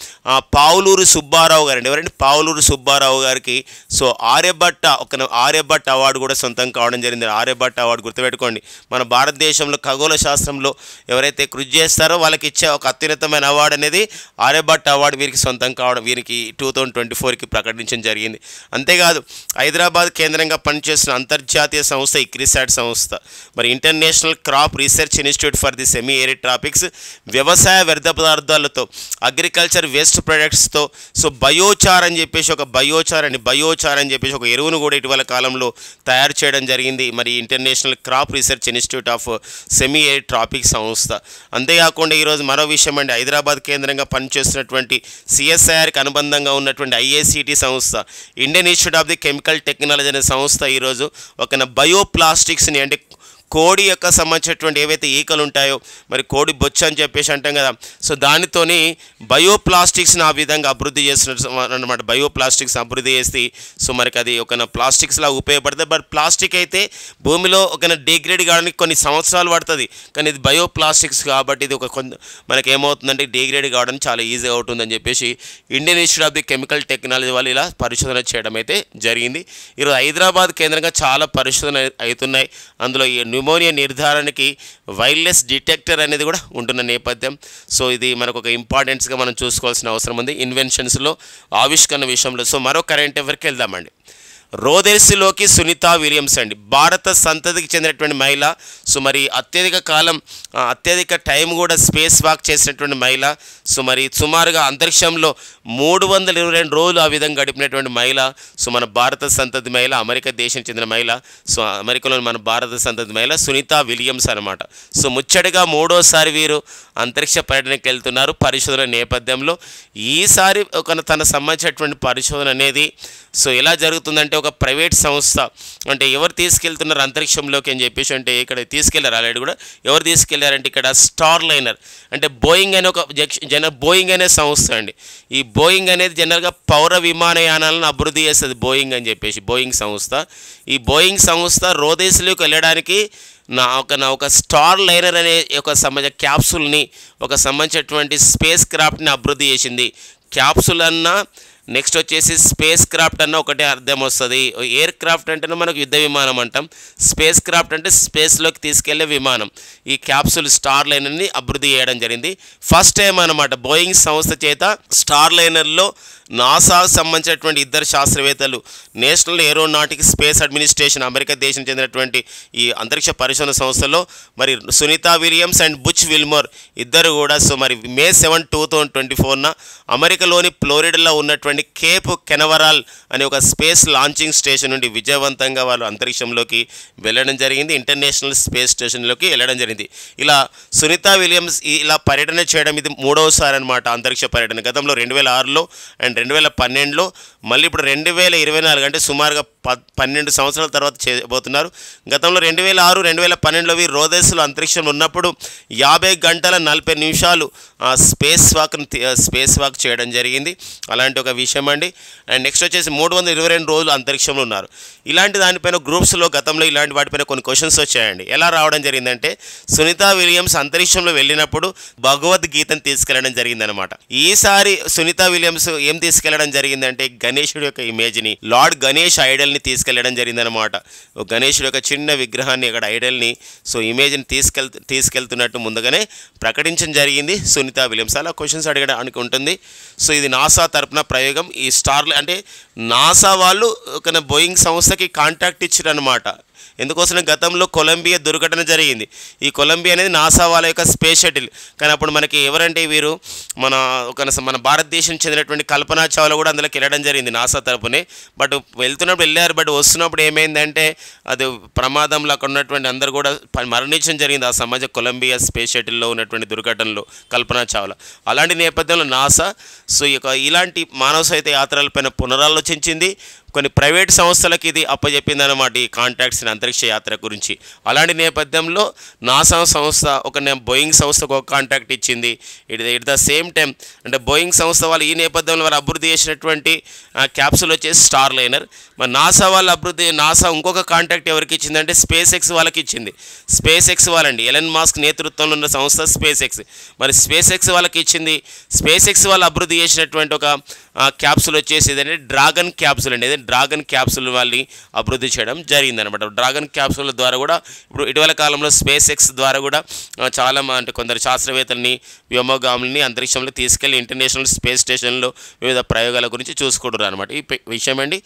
పావులూరు సుబ్బారావు గారు అండి. ఎవరండి? పావులూరు సుబ్బారావు గారికి సో ఆర్యభట్ట అవార్డు కూడా సొంతం కావడం జరిగింది. ఆర్యభట్ట అవార్డు గుర్తుపెట్టుకోండి, మన భారతదేశంలో ఖగోళ శాస్త్రంలో ఎవరైతే కృషి చేస్తారో వాళ్ళకి ఇచ్చే ఒక అత్యున్నతమైన అవార్డు అనేది ఆర్యభట్ట అవార్డు వీరికి సొంతం కావడం, వీరికి 2024కి ప్రకటించడం జరిగింది. అంతేకాదు హైదరాబాద్ కేంద్రంగా పనిచేస్తున్న అంతర్జాతీయ సంస్థ ఇక్రిసాట్ సంస్థ, మరి international crop research institute for the semi arid tropics, వ్యవసాయ వ్యర్థ పదార్థాలతో అగ్రికల్చర్ వేస్ట్ ప్రొడక్ట్స్తో సో బయోచార్ అని చెప్పేసి ఒక ఎరువును కూడా ఇటీవల కాలంలో తయారు చేయడం జరిగింది మరి international crop research institute of semi arid tropics సంస్థ. అంతేకాకుండా ఈరోజు మరో విషయం అండి, హైదరాబాద్ కేంద్రంగా పనిచేస్తున్నటువంటి సిఎస్ఐఆర్కి అనుబంధంగా ఉన్నటువంటి ఐఐసిటి సంస్థ, Indian institute of the chemical technology అనే సంస్థ ఈరోజు ఒక బయోప్లాస్టిక్స్ని అంటే కోడి యొక్క సంబంధించినటువంటి ఏవైతే ఈకలు ఉంటాయో మరి కోడి బొచ్చు అని చెప్పేసి అంటాం కదా, సో దానితోని బయోప్లాస్టిక్స్ని ఆ విధంగా అభివృద్ధి చేస్తున్నారు అన్నమాట. బయోప్లాస్టిక్స్ అభివృద్ధి చేసి సో మనకి అది ఒక ప్లాస్టిక్స్లా ఉపయోగపడుతుంది. బట్ ప్లాస్టిక్ అయితే భూమిలో ఒక డిగ్రేడ్ కావడానికి కొన్ని సంవత్సరాలు పడుతుంది, కానీ ఇది బయోప్లాస్టిక్స్ కాబట్టి ఇది మనకి ఏమవుతుందంటే డిగ్రేడ్ కావడానికి చాలా ఈజీగా అవుతుందని చెప్పేసి Indian institute of the chemical technology వాళ్ళు ఇలా పరిశోధన చేయడం అయితే జరిగింది. ఈరోజు హైదరాబాద్ కేంద్రంగా చాలా పరిశోధన అవుతున్నాయి. అందులో ఈ న్యూమోనియా నిర్ధారణకి వైర్లెస్ డిటెక్టర్ అనేది కూడా ఉంటున్న నేపథ్యం. సో ఇది మనకు ఒక ఇంపార్టెన్స్గా మనం చూసుకోవాల్సిన అవసరం ఉంది ఇన్వెన్షన్స్లో, ఆవిష్కరణ విషయంలో. సో మరో కరెంట్ అఫైర్కి వెళ్దామండి. రోదెర్స్లోకి సునీత విలియమ్స్ అండి, భారత సంతతికి చెందినటువంటి మహిళ. సో మరి అత్యధిక టైం కూడా స్పేస్ వాక్ చేసినటువంటి మహిళ. సో మరి సుమారుగా అంతరిక్షంలో 322 రోజులు ఆ విధంగా గడిపినటువంటి మహిళ. సో మన భారత సంతతి మహిళ, అమెరికా దేశం చెందిన మహిళ. సో అమెరికాలోని మన భారత సంతతి మహిళ సునీత విలియమ్స్ అనమాట. సో ముచ్చటగా 3వసారి వీరు అంతరిక్ష పర్యటనకి వెళ్తున్నారు పరిశోధన నేపథ్యంలో. ఈసారి తన సంబంధించినటువంటి పరిశోధన అనేది సో ఎలా జరుగుతుందంటే ఒక ప్రైవేట్ సంస్థ, అంటే ఎవరు తీసుకెళ్తున్నారు అంతరిక్షంలోకి అని చెప్పేసి అంటే ఇక్కడ తీసుకెళ్లారు ఆల్రెడీ కూడా. ఎవరు తీసుకెళ్లారంటే ఇక్కడ స్టార్ లైనర్ అంటే బోయింగ్ అనే బోయింగ్ అనే సంస్థ అండి. ఈ బోయింగ్ అనేది జనరల్గా పౌర విమానయానాలను అభివృద్ధి చేస్తుంది బోయింగ్ అని చెప్పేసి బోయింగ్ సంస్థ. ఈ బోయింగ్ సంస్థ రోదేశంలోకి వెళ్ళడానికి ఒక స్టార్ లైనర్ అనే ఒక క్యాప్సూల్ని ఒక సంబంధించినటువంటి స్పేస్ క్రాఫ్ట్ని అభివృద్ధి చేసింది. క్యాప్సూల్ అన్నా నెక్స్ట్ వచ్చేసి స్పేస్ క్రాఫ్ట్ అన్న ఒకటే అర్థం వస్తుంది. ఎయిర్ క్రాఫ్ట్ అంటేనే మనకు యుద్ధ విమానం అంటాం, స్పేస్ క్రాఫ్ట్ అంటే స్పేస్లోకి తీసుకెళ్లే విమానం. ఈ క్యాప్సూల్ స్టార్ లైనర్ని అభివృద్ధి చేయడం జరిగింది. ఫస్ట్ టైం అన్నమాట బోయింగ్ సంస్థ చేత స్టార్ లైనర్లో నాసాకు సంబంధించినటువంటి 2 శాస్త్రవేత్తలు, national aeronautic space administration America దేశం చెందినటువంటి ఈ అంతరిక్ష పరిశోధన సంస్థలో మరి Sunita Williams and Butch Wilmore ఇద్దరు కూడా సో మరి May 7, 2024న అమెరికాలోని ఫ్లోరిడాలో ఉన్నటువంటి కేప్ కెనవరాల్ అనే ఒక స్పేస్ లాంచింగ్ స్టేషన్ నుండి విజయవంతంగా వాళ్ళు అంతరిక్షంలోకి వెళ్ళడం జరిగింది, ఇంటర్నేషనల్ స్పేస్ స్టేషన్లోకి వెళ్ళడం జరిగింది. ఇలా సునీత విలియమ్స్ ఇలా పర్యటన చేయడం ఇది 3వసారి అనమాట అంతరిక్ష పర్యటన. గతంలో 2006లో అండ్ 2012లో, మళ్ళీ ఇప్పుడు 2024 అంటే సుమారుగా 12 సంవత్సరాల తర్వాత చేయబోతున్నారు. గతంలో 2006, 2012లో వీరు రోదెస్లో అంతరిక్షంలో ఉన్నప్పుడు 50 గంటల 40 నిమిషాలు స్పేస్ వాక్ చేయడం జరిగింది. అలాంటి ఒక విషయం అండి. అండ్ నెక్స్ట్ వచ్చేసి 322 రోజులు అంతరిక్షంలో ఉన్నారు. ఇలాంటి దానిపైన గ్రూప్స్లో గతంలో ఇలాంటి వాటిపైన కొన్ని క్వశ్చన్స్ వచ్చాయండి. ఎలా రావడం జరిగిందంటే సునీత విలియమ్స్ అంతరిక్షంలో వెళ్ళినప్పుడు భగవద్గీతను తీసుకెళ్లడం జరిగిందనమాట. ఈసారి సునీత విలియమ్స్ ఏం తీసుకెళ్లడం జరిగిందంటే గణేశుడి యొక్క ఇమేజ్ని, లార్డ్ గణేష్ ఐడల్ని తీసుకెళ్లడం జరిగిందనమాట. గణేశుడి యొక్క చిన్న విగ్రహాన్ని అక్కడ ఐడల్ని సో ఇమేజ్ని తీసుకెళ్తున్నట్టు ముందుగానే ప్రకటించడం జరిగింది సునీత విలియమ్స్. అలా క్వశ్చన్స్ అడగడానికి ఉంటుంది. సో ఇది నాసా తరపున ప్రయోగం. ఈ స్టార్ అంటే నాసా వాళ్ళు ఒక బోయింగ్ సంస్థకి కాంటాక్ట్ ఇచ్చారనమాట. ఎందుకోసం గతంలో కొలంబియా దుర్ఘటన జరిగింది. ఈ కొలంబియా అనేది నాసా వాళ్ళ యొక్క స్పేస్ షటిల్, కానీ అప్పుడు మనకి ఎవరంటే వీరు మన భారతదేశం చెందినటువంటి కల్పనా చావ్లా కూడా అందులోకి వెళ్ళడం జరిగింది నాసా తరపునే. బట్ వెళ్తున్నప్పుడు వెళ్ళారు, బట్ వస్తున్నప్పుడు ఏమైందంటే అది ప్రమాదంలో అక్కడ ఉన్నటువంటి అందరూ కూడా మరణించడం జరిగింది ఆ సమాజ కొలంబియా స్పేస్ షటిల్లో ఉన్నటువంటి దుర్ఘటనలో కల్పనా చావ్లా. అలాంటి నేపథ్యంలో నాసా సో ఇలాంటి మానవ సహిత యాత్రలపైన పునరాలోచించింది. కొన్ని ప్రైవేట్ సంస్థలకు ఇది అప్పచెప్పింది అనమాట ఈ కాంట్రాక్ట్స్ని అంతరిక్ష యాత్ర గురించి. అలాంటి నేపథ్యంలో నాసా సంస్థ బోయింగ్ సంస్థకు ఒక కాంట్రాక్ట్ ఇచ్చింది. ఇట్ ద సేమ్ టైం అంటే బోయింగ్ సంస్థ వాళ్ళు ఈ నేపథ్యంలో వాళ్ళు అభివృద్ధి చేసినటువంటి క్యాప్సూల్ వచ్చేసి స్టార్ లైనర్. మరి నాసా ఇంకొక కాంట్రాక్ట్ ఎవరికి ఇచ్చిందంటే స్పేస్ ఎక్స్ వాళ్ళకి ఇచ్చింది. స్పేస్ ఎక్స్ వాళ్ళండి, ఎలన్ మాస్క్ నేతృత్వంలో ఉన్న సంస్థ స్పేస్ ఎక్స్. మరి స్పేస్ ఎక్స్ వాళ్ళకి ఇచ్చింది. స్పేస్ ఎక్స్ వాళ్ళు అభివృద్ధి చేసినటువంటి ఒక క్యాప్సూల్ వచ్చేసి ఏదంటే డ్రాగన్ క్యాప్సూల్ అండి. డ్రాగన్ క్యాప్సూల్ వాళ్ళని అభివృద్ధి చేయడం జరిగిందనమాట. డ్రాగన్ క్యాప్సూల్ ద్వారా కూడా ఇప్పుడు ఇటీవల కాలంలో స్పేస్ ఎక్స్ ద్వారా కూడా చాలా అంటే కొందరు శాస్త్రవేత్తల్ని వ్యోమగాములని అంతరిక్షంలో తీసుకెళ్లి ఇంటర్నేషనల్ స్పేస్ స్టేషన్లో వివిధ ప్రయోగాల గురించి చూసుకుంటారు అనమాట. ఈ విషయం అండి.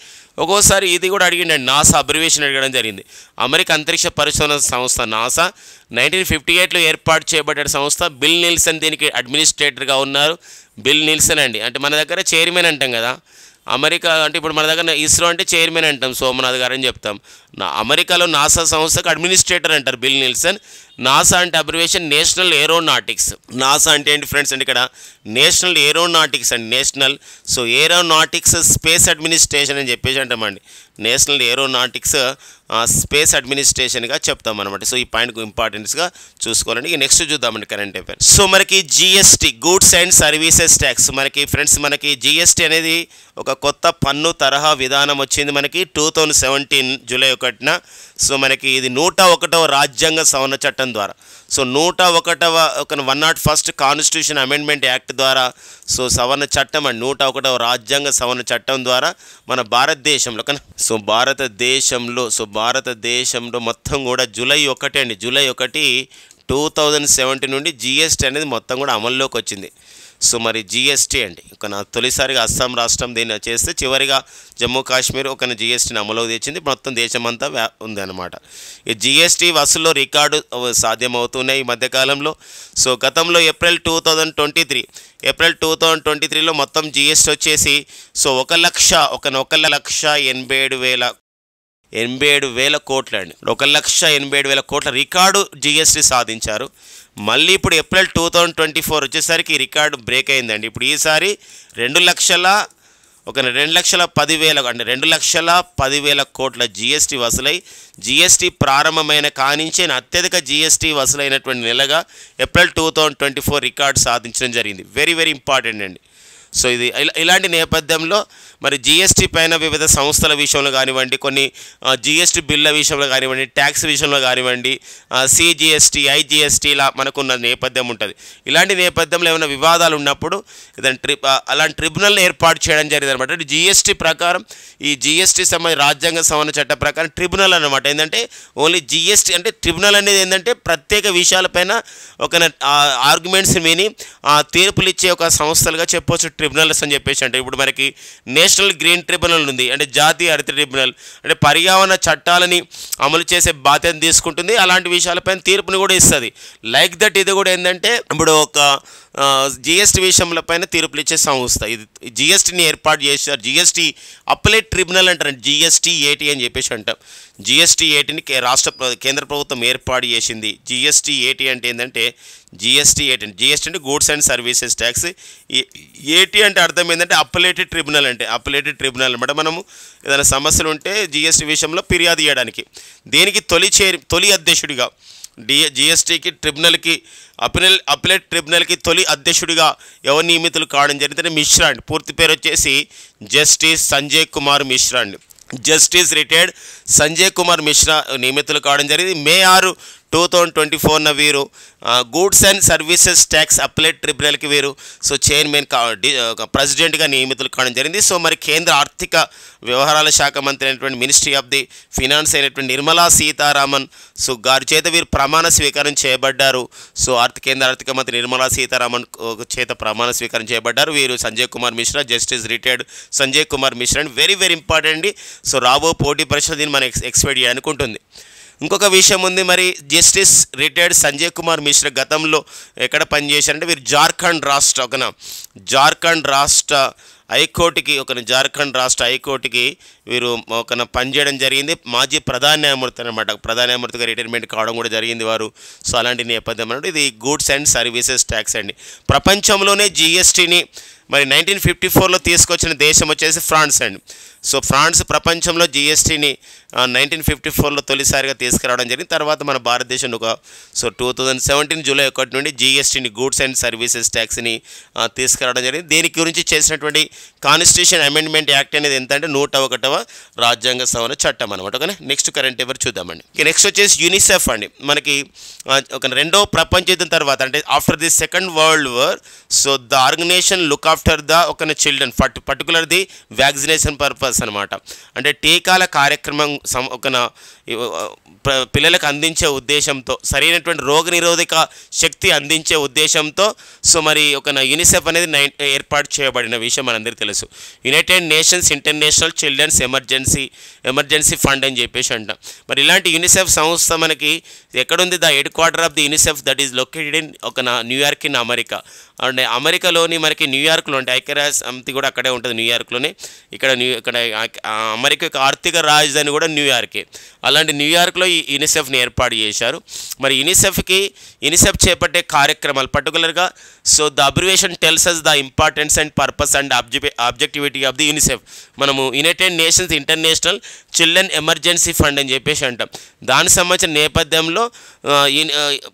ఒక్కోసారి ఇది కూడా అడిగిండండి, నాసా అబ్రివేషన్ అడగడం జరిగింది. అమెరికా అంతరిక్ష పరిశోధన సంస్థ నాసా 1958లో ఏర్పాటు చేయబడ్డ సంస్థ. బిల్ నిల్సన్ దీనికి అడ్మినిస్ట్రేటర్గా ఉన్నారు. బిల్ నిల్సన్ అండి, అంటే మన దగ్గర చైర్మన్ అంటాం కదా. అమెరికా అంటే ఇప్పుడు మన దగ్గర ఇస్రో అంటే చైర్మన్ అంటాం, సోమనాథ్ గారు అని చెప్తాం. అమెరికాలో నాసా సంస్థకు అడ్మినిస్ట్రేటర్ అంటారు బిల్ నిల్సన్. నాసా అంటే అబ్రివేషన్ నేషనల్ ఏరోనాటిక్స్. నాసా అంటే ఏంటి ఫ్రెండ్స్ అంటే ఇక్కడ నేషనల్ ఏరోనాటిక్స్ అండి. నేషనల్ ఏరోనాటిక్స్ స్పేస్ అడ్మినిస్ట్రేషన్ అని చెప్పేసి అంటామండి. నేషనల్ ఏరోనాటిక్స్ స్పేస్ అడ్మినిస్ట్రేషన్గా చెప్తాం అనమాట. సో ఈ పాయింట్ ఇంపార్టెన్స్గా చూసుకోవాలండి. ఇక నెక్స్ట్ చూద్దామండి కరెంట్ అఫైర్. సో మనకి GST, goods and services tax. మనకి జిఎస్టీ అనేది ఒక కొత్త పన్ను తరహా విధానం వచ్చింది మనకి 2017 జూలై 1న. సో మనకి ఇది 101వ రాజ్యాంగ సవరణ చట్టం ద్వారా, సో 101వ కాన్స్టిట్యూషన్ అమెండ్మెంట్ యాక్ట్ ద్వారా, సో సవరణ చట్టం అండి 101వ రాజ్యాంగ సవరణ చట్టం ద్వారా మన భారతదేశంలో భారతదేశంలో మొత్తం కూడా జూలై 1 2017 నుండి జిఎస్టీ అనేది మొత్తం కూడా అమల్లోకి వచ్చింది. సో మరి జిఎస్టీ అండి తొలిసారిగా అస్సాం రాష్ట్రం దీన్ని చేస్తే చివరిగా జమ్మూ కాశ్మీర్ జిఎస్టీని అమలులోకి తెచ్చింది. మొత్తం దేశమంతా ఉందన్నమాట. ఈ జిఎస్టీ వసూల్లో రికార్డు సాధ్యమవుతున్నాయి ఈ మధ్యకాలంలో. సో గతంలో ఏప్రిల్ 2023లో మొత్తం జిఎస్టీ వచ్చేసి సో 1,87,000 కోట్లు అండి. 1,87,000 కోట్ల రికార్డు జిఎస్టీ సాధించారు. మళ్ళీ ఇప్పుడు ఏప్రిల్ 2024 వచ్చేసరికి ఈ రికార్డు బ్రేక్ అయిందండి. ఇప్పుడు ఈసారి 2,10,000 కోట్ల జిఎస్టీ వసూలై, జిఎస్టీ ప్రారంభమైన కానించే అత్యధిక జిఎస్టీ వసూలైనటువంటి నెలగా ఏప్రిల్ 2024 రికార్డు సాధించడం జరిగింది. వెరీ వెరీ ఇంపార్టెంట్ అండి. సో ఇది ఇలాంటి నేపథ్యంలో మరి జిఎస్టీ పైన వివిధ సంస్థల విషయంలో కానివ్వండి, కొన్ని జిఎస్టీ బిల్ల విషయంలో కానివ్వండి, ట్యాక్స్ విషయంలో కానివ్వండి, సిజిఎస్టీ, ఐజిఎస్టీ ఇలా మనకున్న నేపథ్యం ఉంటుంది. ఇలాంటి నేపథ్యంలో ఏమైనా వివాదాలు ఉన్నప్పుడు అలాంటి ట్రిబ్యునల్ని ఏర్పాటు చేయడం జరిగింది అనమాట. జిఎస్టీ ప్రకారం ఈ జిఎస్టీ రాజ్యాంగ సవరణ చట్ట ప్రకారం ట్రిబ్యునల్ అనమాట. ఏంటంటే ఓన్లీ జిఎస్టీ అంటే ట్రిబ్యునల్ అనేది ఏంటంటే ప్రత్యేక విషయాలపైన ఒక ఆర్గ్యుమెంట్స్ విని తీర్పులు ఇచ్చే ఒక సంస్థలుగా చెప్పవచ్చు ట్రిబ్యునల్స్ అని చెప్పేసి. అంటే ఇప్పుడు మనకి నేషనల్ గ్రీన్ ట్రిబ్యునల్ ఉంది, అంటే జాతీయ హరిత ట్రిబ్యునల్ అంటే పర్యావరణ చట్టాలని అమలు చేసే బాధ్యతను తీసుకుంటుంది, అలాంటి విషయాలపైన తీర్పుని కూడా ఇస్తుంది. లైక్ దట్ ఇది కూడా ఏంటంటే ఇప్పుడు ఒక జిఎస్టీ విషయంలో పైన తీర్పులు ఇచ్చే సంస్థ. ఇది జిఎస్టీని ఏర్పాటు చేశారు. జిఎస్టీ అప్పలేట్ ట్రిబ్యునల్ అంటారు, GST-80 అని చెప్పేసి అంటాం. GST-80ని కేంద్ర ప్రభుత్వం ఏర్పాటు చేసింది. GST-80 అంటే ఏంటంటే GST-80 అంటే గూడ్స్ అండ్ సర్వీసెస్ ట్యాక్స్. 80 అంటే అర్థం ఏంటంటే అప్పలేటెడ్ ట్రిబ్యునల్, అంటే అప్పలేటెడ్ ట్రిబ్యునల్ అనమాట. మనము ఏదైనా సమస్యలు ఉంటే జిఎస్టీ విషయంలో ఫిర్యాదు చేయడానికి దీనికి తొలి అధ్యక్షుడిగా జిఎస్టీకి ట్రిబ్యునల్కి అప్పలేట్ ట్రిబ్యునల్కి తొలి అధ్యక్షుడిగా ఎవరు నియమితులు కావడం జరిగిందంటే మిశ్రా అండి. పూర్తి పేరు వచ్చేసి జస్టిస్ సంజయ్ కుమార్ మిశ్రా అండి. జస్టిస్ రిటైర్డ్ సంజయ్ కుమార్ మిశ్రా నియమితులు కావడం జరిగింది. మే 6, 2024 వీరు goods and services tax appellate ట్రిబ్యునల్కి వీరు సో చైర్మన్ ప్రెసిడెంట్గా నియమితులు కావడం జరిగింది. సో మరి కేంద్ర ఆర్థిక వ్యవహారాల శాఖ మంత్రి అయినటువంటి మినిస్ట్రీ ఆఫ్ ది ఫినాన్స్ అయినటువంటి నిర్మలా సీతారామన్ సో గారి చేత వీరు ప్రమాణ స్వీకారం చేయబడ్డారు. సో కేంద్ర ఆర్థిక మంత్రి నిర్మలా సీతారామన్ చేత ప్రమాణ స్వీకారం చేయబడ్డారు. వీరు సంజయ్ కుమార్ మిశ్రా, జస్టిస్ రిటైర్డ్ సంజయ్ కుమార్ మిశ్రా అండి. వెరీ వెరీ ఇంపార్టెంట్ అండి. సో రాబో పోటీ పరీక్షలు దీన్ని మనం ఎక్స్పెక్ట్ చేయనుకుంటుంది. ఇంకొక విషయం ఉంది, మరి జస్టిస్ రిటైర్డ్ సంజయ్ కుమార్ మిశ్రా గతంలో ఎక్కడ పనిచేశారంటే వీరు జార్ఖండ్ రాష్ట్ర హైకోర్టుకి వీరు పనిచేయడం జరిగింది. మాజీ ప్రధాన న్యాయమూర్తి అనమాట. ప్రధాన న్యాయమూర్తిగా రిటైర్మెంట్ కావడం కూడా జరిగింది వారు. సో అలాంటి నేపథ్యం అన్నట్టు ఇది గూడ్స్ అండ్ సర్వీసెస్ ట్యాక్స్ అండి. ప్రపంచంలోనే జిఎస్టీని మరి 1954లో తీసుకొచ్చిన దేశం వచ్చేసి ఫ్రాన్స్ అండి. సో ఫ్రాన్స్ ప్రపంచంలో జిఎస్టీని 1954లో తొలిసారిగా తీసుకురావడం జరిగింది. తర్వాత మన భారతదేశం ఒక 2017 జూలై 1 నుండి జిఎస్టీని, గూడ్స్ అండ్ సర్వీసెస్ ట్యాక్స్ని తీసుకురావడం జరిగింది. దీనికి గురించి చేసినటువంటి కాన్స్టిట్యూషన్ అమెండ్మెంట్ యాక్ట్ అనేది ఎంత అంటే 101వ రాజ్యాంగ సవరణ చట్టం అనమాట. ఓకే, నెక్స్ట్ కరెంట్ ఎవరు చూద్దామండి. నెక్స్ట్ వచ్చేసి యూనిసెఫ్ అండి. మనకి ఒక రెండో ప్రపంచ యుద్ధం తర్వాత అంటే after the second world war, so the organisation look after the ఒక children, particular the vaccination purpose అనమాట. అంటే టీకాల కార్యక్రమం పిల్లలకు అందించే ఉద్దేశంతో, సరైనటువంటి రోగనిరోధక శక్తి అందించే ఉద్దేశంతో సో మరి ఒక యూనిసెఫ్ అనేది ఏర్పాటు చేయబడిన విషయం మనందరికీ తెలుసు. United Nations International Children's Emergency Fund అని చెప్పేసి అంటాం. మరి ఇలాంటి యూనిసెఫ్ సంస్థ మనకి ఎక్కడుంది? The headquarter of the UNICEF that is located in New York in America. అంటే అమెరికాలోని మనకి న్యూయార్క్లో అంటే ఐక్యరాజ్య సమితి కూడా అక్కడే ఉంటుంది, న్యూయార్క్లోనే. ఇక్కడ అమెరికా యొక్క ఆర్థిక రాజధాని కూడా న్యూయార్కే. అలాంటి న్యూయార్క్లో ఈ యూనిసెఫ్ని ఏర్పాటు చేశారు. మరి యూనిసెఫ్ చేపట్టే కార్యక్రమాలు పర్టికులర్గా so the abbreviation tells us the importance and purpose and objectivity of the UNICEF. మనము United Nations International Children Emergency Fund అని చెప్పేసి అంటాం. దానికి సంబంధించిన నేపథ్యంలో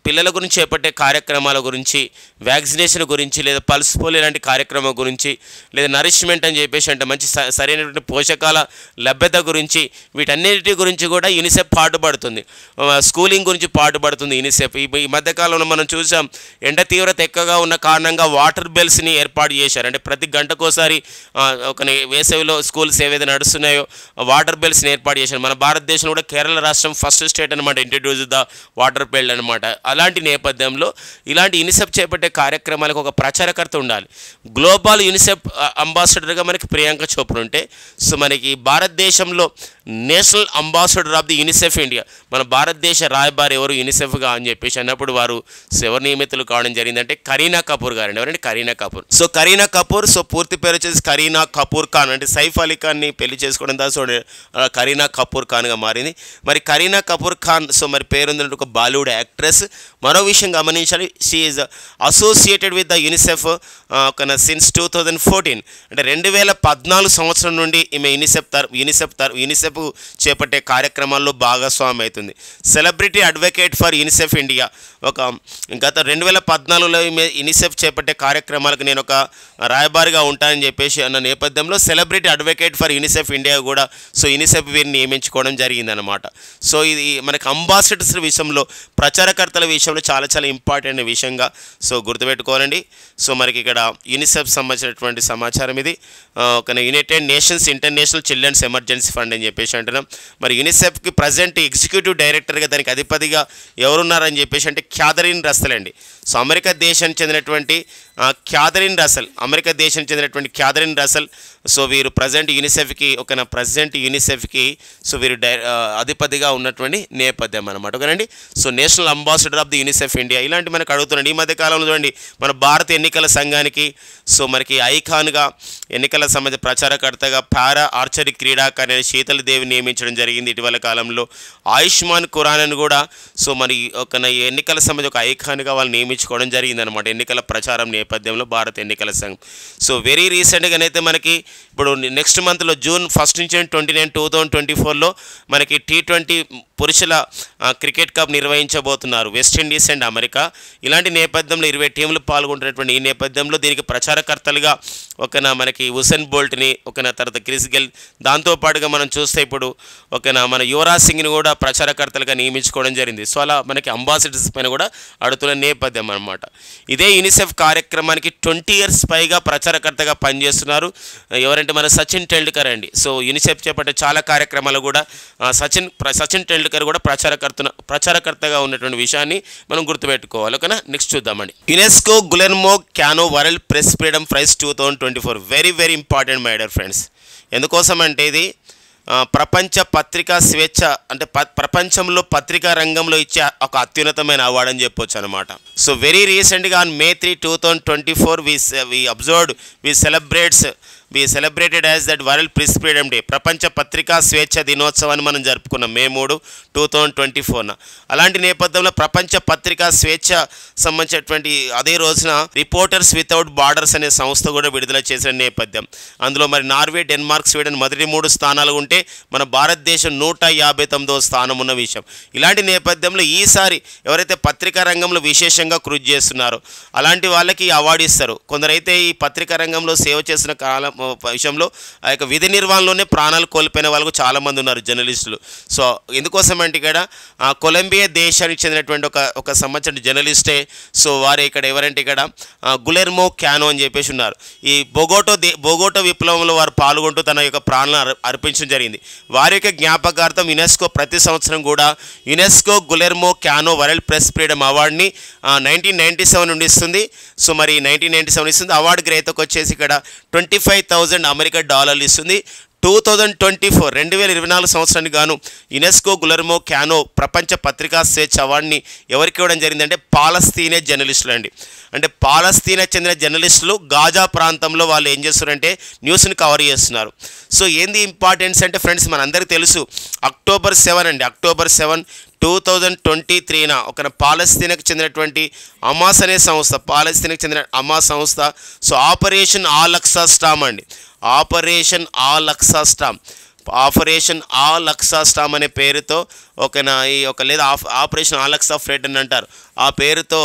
పిల్లల గురించి చేపట్టే కార్యక్రమాల గురించి, వ్యాక్సినేషన్ గురించి, లేదా పల్స్ పోలియో లాంటి కార్యక్రమం గురించి, లేదా నరిష్మెంట్ అని చెప్పేసి అంటే మంచి సరైనటువంటి పోషకాల లభ్యత గురించి, వీటన్నిటి గురించి కూడా యూనిసెఫ్ పాటుపడుతుంది. స్కూలింగ్ గురించి పాటుపడుతుంది యూనిసెఫ్. ఈ మధ్యకాలంలో మనం చూసాం, ఎండ తీవ్రత ఎక్కువగా ఉన్న కారణంగా వాటర్ బెల్స్ని ఏర్పాటు చేశారు. అంటే ప్రతి గంటకోసారి ఒక వేసవిలో స్కూల్స్ ఏవైతే నడుస్తున్నాయో వాటర్ బెల్స్ని ఏర్పాటు చేశారు. మన భారతదేశంలో కూడా కేరళ రాష్ట్రం ఫస్ట్ స్టేట్ అనమాట ఇంట్రడ్యూస్ ద వాటర్ బెల్ అనమాట. అలాంటి నేపథ్యంలో ఇలాంటి యూనిసెఫ్ చేపట్టే కార్యక్రమాలకు ఒక ప్రచారకర్త ఉండాలి. గ్లోబల్ యూనిసెఫ్ అంబాసిడర్గా మనకి ప్రియాంక చోప్రా ఉంటే, సో మనకి భారతదేశంలో national ambassador of the UNICEF India, మన భారతదేశ రాయబారి ఎవరు యూనిసెఫ్గా అని చెప్పేసి అన్నప్పుడు వారు ఎవరు నియమితులు కావడం జరిగిందంటే కరీనా కపూర్ గారు అండి. ఎవరంటే కరీనా కపూర్. సో కరీనా కపూర్ సో పూర్తి పేరు వచ్చేసి కరీనా కపూర్ ఖాన్. అంటే సైఫ్ అలీ ఖాన్ని పెళ్లి చేసుకోవడం ద్వారా సో కరీనా కపూర్ ఖాన్గా మారింది. మరి కరీనా కపూర్ ఖాన్ సో మరి పేరుందంటే ఒక బాలీవుడ్ యాక్ట్రెస్. మరో విషయం గమనించాలి, she is associated with the UNICEF since 2014. అంటే 2014 సంవత్సరం నుండి ఈమె యూనిసెఫ్ చేపట్టే కార్యక్రమాల్లో భాగస్వామి అవుతుంది. Celebrity advocate for UNICEF India. గత 2014లో ఈమె యూనిసెఫ్ చేపట్టే కార్యక్రమాలకు నేను ఒక రాయబారిగా ఉంటానని చెప్పేసి అన్న నేపథ్యంలో celebrity advocate for UNICEF India కూడా సో యూనిసెఫ్ వీరిని నియమించుకోవడం జరిగిందనమాట. సో ఇది మనకి అంబాసిడర్స్ విషయంలో, ప్రచారకర్తల విషయంలో చాలా చాలా ఇంపార్టెంట్ విషయంగా సో గుర్తుపెట్టుకోవాలండి. సో మనకి ఇక్కడ యూనిసెఫ్ సంబంధించినటువంటి సమాచారం ఇది. ఒక United Nations International Children's Emergency Fund అని చెప్పేసి అంటున్నాం. మరి యూనిసెఫ్కి ప్రజెంట్ ఎగ్జిక్యూటివ్ డైరెక్టర్గా దానికి అధిపతిగా ఎవరున్నారని చెప్పేసి అంటే క్యాథరిన్ రసెల్ అండి. సో అమెరికా దేశానికి చెందినటువంటి క్యాథరిన్ రసెల్ సో వీరు ప్రజెంట్ యూనిసెఫ్కి సో వీరు అధిపతిగా ఉన్నటువంటి నేపథ్యం అనమాట. ఓకేనండి. So national ambassador of the UNICEF India ఇలాంటి మనకు అడుగుతున్నాండి. ఈ మధ్య కాలంలో చూడండి మన భారత ఎన్నికల సంఘానికి సో మనకి ఐకాన్గా ఎన్నికల సంబంధించిన ప్రచారకర్తగా పారా ఆర్చరీ క్రీడాకారిణి శీతల్ దేవి నియమించడం జరిగింది ఇటీవల కాలంలో. ఆయుష్మాన్ ఖురానాను కూడా సో మరి ఒక ఎన్నికల సంబంధించి ఒక ఐకాన్గా వాళ్ళు నియమించుకోవడం జరిగిందనమాట ఎన్నికల ప్రచారం నేపథ్యంలో భారత ఎన్నికల సంఘం. సో వెరీ రీసెంట్గానైతే మనకి ఇప్పుడు నెక్స్ట్ మంత్లో June 1 నుంచి 29, 2024లో మనకి T20 పురుషుల క్రికెట్ కప్ నిర్వహించబోతున్నారు వెస్టిండీస్ అండ్ అమెరికా. ఇలాంటి నేపథ్యంలో 20 టీంలు పాల్గొంటున్నటువంటి ఈ నేపథ్యంలో దీనికి ప్రచారకర్తలుగా మనకి హుసేన్ బోల్ట్ని తర్వాత క్రిస్ గెల్, దాంతోపాటుగా మనం చూస్తే ఇప్పుడు మన యువరాజ్ సింగ్ని కూడా ప్రచారకర్తలుగా నియమించుకోవడం జరిగింది. సో అలా మనకి అంబాసిడర్స్ పైన కూడా అడుగుతున్న నేపథ్యం అనమాట. ఇదే యూనిసెఫ్ కార్యక్రమానికి 20 years పైగా ప్రచారకర్తగా పనిచేస్తున్నారు ఎవరంటే మన సచిన్ టెండూల్కర్ అండి. సో యూనిసెఫ్ చేపట్టే చాలా కార్యక్రమాలు కూడా సచిన్ టెండూల్కర్ కూడా ప్రచారకర్తగా ఉన్నటువంటి విషయాన్ని మనం గుర్తుపెట్టుకోవాలి. ఓకేనా. నెక్స్ట్ చూద్దామండి. UNESCO Guillermo Cano world press freedom prize 2024 very very important my dear friends. ఎందుకోసం అంటే ఇది ప్రపంచ పత్రికా స్వేచ్ఛ అంటే ప్రపంచంలో పత్రికా రంగంలో ఇచ్చే ఒక అత్యున్నతమైన అవార్డు అని చెప్పొచ్చు అనమాట. సో వెరీ రీసెంట్గా on May 3, 2024 we celebrates be celebrated as that world press freedom day. ప్రపంచ పత్రికా స్వేచ్ఛ దినోత్సవాన్ని మనం జరుపుకున్నాం May 3, 2024. అలాంటి నేపథ్యంలో ప్రపంచ పత్రికా స్వేచ్ఛ సంబంధించినటువంటి అదే రోజున రిపోర్టర్స్ వితౌట్ బార్డర్స్ అనే సంస్థ కూడా విడుదల చేసిన నేపథ్యం. అందులో మరి నార్వే, డెన్మార్క్, స్వీడన్ మొదటి 3 స్థానాలు ఉంటే మన భారతదేశం 159వ స్థానం ఉన్న విషయం. ఇలాంటి నేపథ్యంలో ఈసారి ఎవరైతే పత్రికా రంగంలో విశేషంగా కృషి చేస్తున్నారో అలాంటి వాళ్ళకి అవార్డు ఇస్తారు. కొందరైతే ఈ పత్రికా రంగంలో సేవ చేసిన కాలం విషయంలో ఆ యొక్క విధి నిర్వహణలోనే ప్రాణాలు కోల్పోయిన వాళ్ళు చాలామంది ఉన్నారు జర్నలిస్టులు. సో ఎందుకోసం అంటే ఇక్కడ కొలంబియా దేశానికి చెందినటువంటి ఒక సంబంధించిన జర్నలిస్టే. సో వారు ఇక్కడ ఎవరంటే ఇక్కడ గులెర్మో క్యానో అని చెప్పేసి ఉన్నారు. ఈ బొగోటో విప్లవంలో వారు పాల్గొంటూ తన యొక్క ప్రాణాలను అర్పించడం జరిగింది. వారి యొక్క జ్ఞాపకార్థం యునెస్కో ప్రతి సంవత్సరం కూడా UNESCO Guillermo Cano world press freedom అవార్డుని 1997 నుండి ఇస్తుంది. సో మరి 1997 ఇస్తుంది. అవార్డు గ్రహీతకు వచ్చేసి ఇక్కడ $25,000 అమెరికా ఇస్తుంది. 2024 సంవత్సరానికి గాను యునెస్కో గులెర్మో క్యానో ప్రపంచ పత్రికా స్వేచ్ఛ అవార్డుని ఎవరికి ఇవ్వడం జరిగిందంటే పాలస్తీనా జర్నలిస్టులు అండి. అంటే పాలస్తీనా చెందిన జర్నలిస్టులు గాజా ప్రాంతంలో వాళ్ళు ఏం చేస్తున్నారంటే న్యూస్ని కవర్ చేస్తున్నారు. సో ఏంది ఇంపార్టెన్స్ అంటే ఫ్రెండ్స్ మనందరికీ తెలుసు అక్టోబర్ 7, 2023 ఒక పాలస్తీనాకు చెందినటువంటి హమాస్ అనే సంస్థ, పాలస్తీనాకు చెందిన హమాస్ సంస్థ so operation Al Aqsa storm అండి. ఆపరేషన్ ఆల్ అక్సా స్టామ్ అనే పేరుతో లేదా ఆపరేషన్ ఆల్ అక్సా ఫ్రెడ్ అని అంటారు. ఆ పేరుతో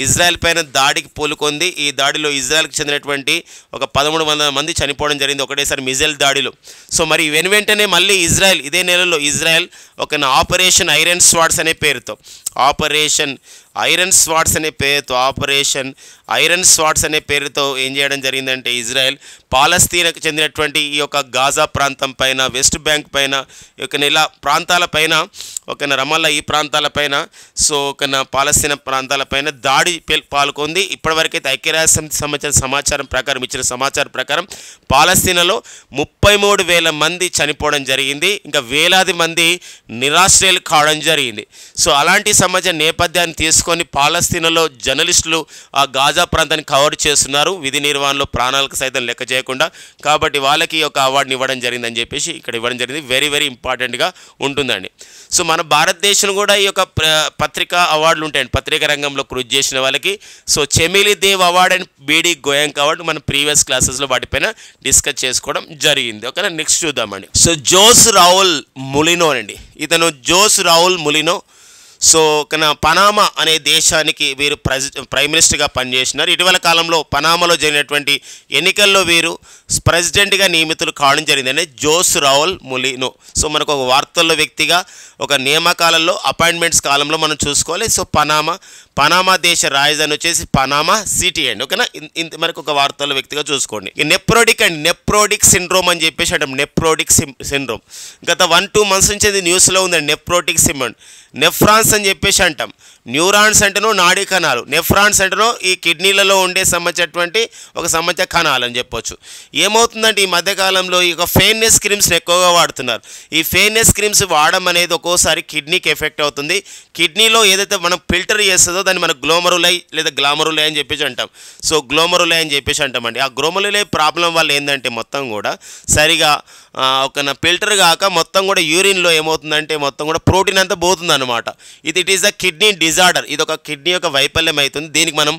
ఇజ్రాయెల్ పైన దాడికి పూనుకుంది. ఈ దాడిలో ఇజ్రాయెల్కి చెందినటువంటి ఒక 1300 మంది చనిపోవడం జరిగింది ఒకటేసారి మిజైల్ దాడిలో. సో మరి వెంటనే మళ్ళీ ఇజ్రాయెల్ ఇదే నెలలో ఆపరేషన్ ఐరన్ స్వార్డ్స్ అనే పేరుతో ఆపరేషన్ ఐరన్ స్వార్డ్స్ అనే పేరుతో ఏం చేయడం జరిగిందంటే ఇజ్రాయెల్ పాలస్తీనాకు చెందినటువంటి ఈ యొక్క గాజా ప్రాంతం పైన, వెస్ట్ బ్యాంక్ పైన, ఇలా ప్రాంతాల పైన రమల్లా ఈ ప్రాంతాలపైన పాలస్తీనా ప్రాంతాలపైన దాడి పాల్గొంది. ఇప్పటివరకైతే ఐక్యరాజ్యసమితి సంబంధించిన ఇచ్చిన సమాచారం ప్రకారం పాలస్తీనాలో 33,000 మంది చనిపోవడం జరిగింది. ఇంకా వేలాది మంది నిరాశ్రయాలు కావడం జరిగింది. సో అలాంటి సంబంధించిన నేపథ్యాన్ని తీసుకొని పాలస్తీనాలో జర్నలిస్టులు ఆ గాజా ప్రాంతాన్ని కవర్ చేస్తున్నారు విధి నిర్వహణలో ప్రాణాలకు సైతం లెక్క చేయకుండా. కాబట్టి వాళ్ళకి ఒక అవార్డుని ఇవ్వడం జరిగిందని చెప్పేసి ఇక్కడ ఇవ్వడం జరిగింది. వెరీ వెరీ ఇంపార్టెంట్గా ఉంటుందండి. సో మన భారతదేశం కూడా ఈ యొక్క పత్రికా అవార్డులు ఉంటాయండి పత్రికా రంగంలో కృషి చేసిన వాళ్ళకి. So Chameli Dev award and BD Goenka award మన ప్రీవియస్ క్లాసెస్లో వాటిపైన డిస్కస్ చేసుకోవడం జరిగింది. ఓకేనా, నెక్స్ట్ చూద్దామండి. సో జోస్ రావుల్ ములినో అండి. ఇతను జోస్ రావుల్ ములినో సో పనామా అనే దేశానికి వీరు ప్రైమ్ మినిస్టర్గా పనిచేసినారు. ఇటీవల కాలంలో పనామాలో జరిగినటువంటి ఎన్నికల్లో వీరు ప్రెసిడెంట్గా నియమితులు కావడం జరిగిందండి జోస్ రావుల్ ములినో. సో మనకు ఒక వార్తల్లో వ్యక్తిగా ఒక నియామకాలలో అపాయింట్మెంట్స్ కాలంలో మనం చూసుకోవాలి. సో పనామా దేశ రాజధాని వచ్చేసి పనామా సిటీ అండి. ఓకేనా, మనకు ఒక వార్తల్లో వ్యక్తిగా చూసుకోండి. ఈ నెప్రోటిక్ సిండ్రోమ్ అని చెప్పేసి అంటాం. నెప్రోటిక్ సిండ్రోమ్ గత 1-2 months నుంచి అది న్యూస్లో ఉందండి. నెప్రోటిక్ సిండ్రోమ్, నెఫ్రాన్స్ అని చెప్పేసి అంటాం. న్యూరాన్స్ అంటేనో నాడీ కణాలు, నెఫ్రాన్స్ అంటేనో ఈ కిడ్నీలలో ఉండే సంబంధించినటువంటి ఒక సంబంధించిన కణాలు అని చెప్పొచ్చు. ఏమవుతుందంటే ఈ మధ్యకాలంలో ఈ ఫెయిర్నెస్ క్రీమ్స్ని ఎక్కువగా వాడుతున్నారు. ఈ ఫెయిర్నెస్ క్రీమ్స్ వాడడం అనేది ఒక్కోసారి కిడ్నీకి ఎఫెక్ట్ అవుతుంది. కిడ్నీలో ఏదైతే మనం ఫిల్టర్ చేస్తుందో దాన్ని మనం గ్లోమరులై లేదా గ్లామరులై అని చెప్పేసి అంటాం. సో గ్లోమరులై అని చెప్పేసి అంటామండి. ఆ గ్లోమరులై ప్రాబ్లం వల్ల ఏంటంటే మొత్తం కూడా సరిగా ఒక ఫిల్టర్ కాక మొత్తం కూడా యూరిన్లో ఏమవుతుందంటే మొత్తం కూడా ప్రోటీన్ అంతా పోతుంది అనమాట. It is a kidney disorder. ఇది ఒక కిడ్నీ యొక్క వైఫల్యం అవుతుంది. దీనికి మనం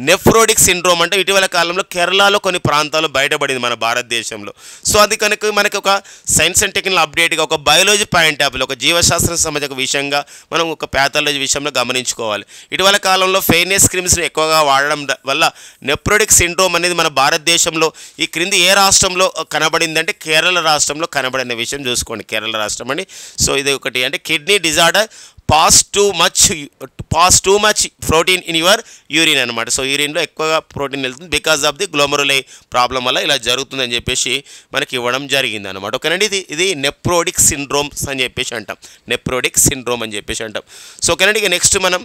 నెఫ్రోటిక్ సిండ్రోమ్ అంటే ఇటీవల కాలంలో కేరళలో కొన్ని ప్రాంతాల్లో బయటపడింది మన భారతదేశంలో. సో అది కనుక మనకి ఒక సైన్స్ అండ్ టెక్నికల్ అప్డేట్గా ఒక బయాలజీ పాయింట్ ఆఫ్ వ్యూ ఒక జీవశాస్త్రం సంబంధించిన విషయంగా మనం ఒక ప్యాథాలజీ విషయంలో గమనించుకోవాలి. ఇటీవల కాలంలో ఫెయిర్నెస్ క్రీమ్స్ని ఎక్కువగా వాడడం వల్ల నెఫ్రోటిక్ సిండ్రోమ్ అనేది మన భారతదేశంలో ఈ క్రింది ఏ రాష్ట్రంలో కనబడిందంటే కేరళ రాష్ట్రంలో కనబడిన విషయం చూసుకోండి. కేరళ రాష్ట్రం అండి. సో ఇది ఒకటి అంటే kidney disorder pass too much protein in your urine అనమాట. సో యూరిన్లో ఎక్కువగా ప్రోటీన్ వెళ్తుంది బికాజ్ ఆఫ్ ది గ్లోమరులై ప్రాబ్లం వల్ల ఇలా జరుగుతుందని చెప్పేసి మనకి ఇవ్వడం జరిగింది అనమాట. ఓకేనండి, ఇది నెప్రోటిక్ సిండ్రోమ్స్ అని చెప్పేసి అంటాం. నెప్రోటిక్ సిండ్రోమ్ అని చెప్పేసి అంటాం. సో ఓకేనండి, ఇక నెక్స్ట్ మనం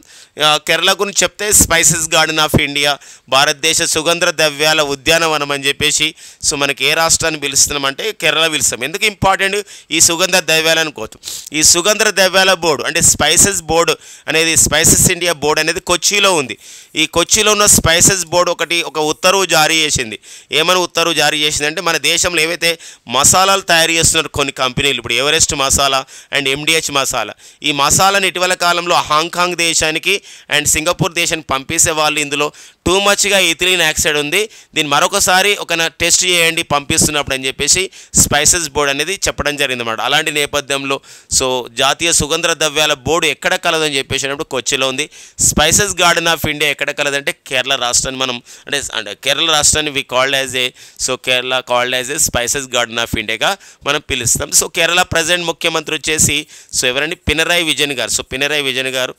కేరళ గురించి చెప్తే స్పైసెస్ గార్డెన్ ఆఫ్ ఇండియా, భారతదేశ సుగంధ ద్రవ్యాల ఉద్యానవనం అని చెప్పేసి సో మనకి ఏ రాష్ట్రాన్ని పిలుస్తున్నామంటే కేరళ పిలుస్తాం. ఎందుకు ఇంపార్టెంట్ ఈ సుగంధ ద్రవ్యాలు అనుకోవచ్చు. ఈ సుగంధ ద్రవ్యాల బోర్డు అంటే స్పైసెస్ స్పైసెస్ బోర్డు అనేది, స్పైసెస్ ఇండియా బోర్డు అనేది కొచ్చిలో ఉంది. ఈ కొచ్చిలో ఉన్న స్పైసెస్ బోర్డు ఒక ఉత్తర్వు జారీ చేసింది. ఏమని ఉత్తర్వు జారీ చేసిందంటే, మన దేశంలో ఏవైతే మసాలాలు తయారు చేస్తున్నారు కొన్ని కంపెనీలు, ఇప్పుడు Everest masala and MDH masala, ఈ మసాలాని ఇటీవల కాలంలో హాంకాంగ్ దేశానికి అండ్ సింగపూర్ దేశానికి పంపిస్తే వాళ్ళు ఇందులో టూ మచ్గా ఇథిలీన్ ఆక్సైడ్ ఉంది, దీన్ని మరొకసారి ఒక టెస్ట్ చేయండి పంపిస్తున్నప్పుడు అని చెప్పేసి స్పైసెస్ బోర్డు అనేది చెప్పడం జరిగింది అన్నమాట. అలాంటి నేపథ్యంలో సో జాతీయ సుగంధ ద్రవ్యాల బోర్డు ఎక్కడ కలదని చెప్పేసినప్పుడు కొచ్చిలో ఉంది. స్పైసెస్ గార్డెన్ ఆఫ్ ఇండియా ఎక్కడ కలదంటే కేరళ రాష్ట్రాన్ని మనం అంటే కేరళ రాష్ట్రాన్ని we called as a, so Kerala called as a spices garden of ఇండియాగా మనం పిలుస్తాం. సో కేరళ ప్రజెంట్ ముఖ్యమంత్రి వచ్చేసి సో ఎవరండి, పినరాయి విజయన్ గారు. సో పినరాయి విజయన్ గారు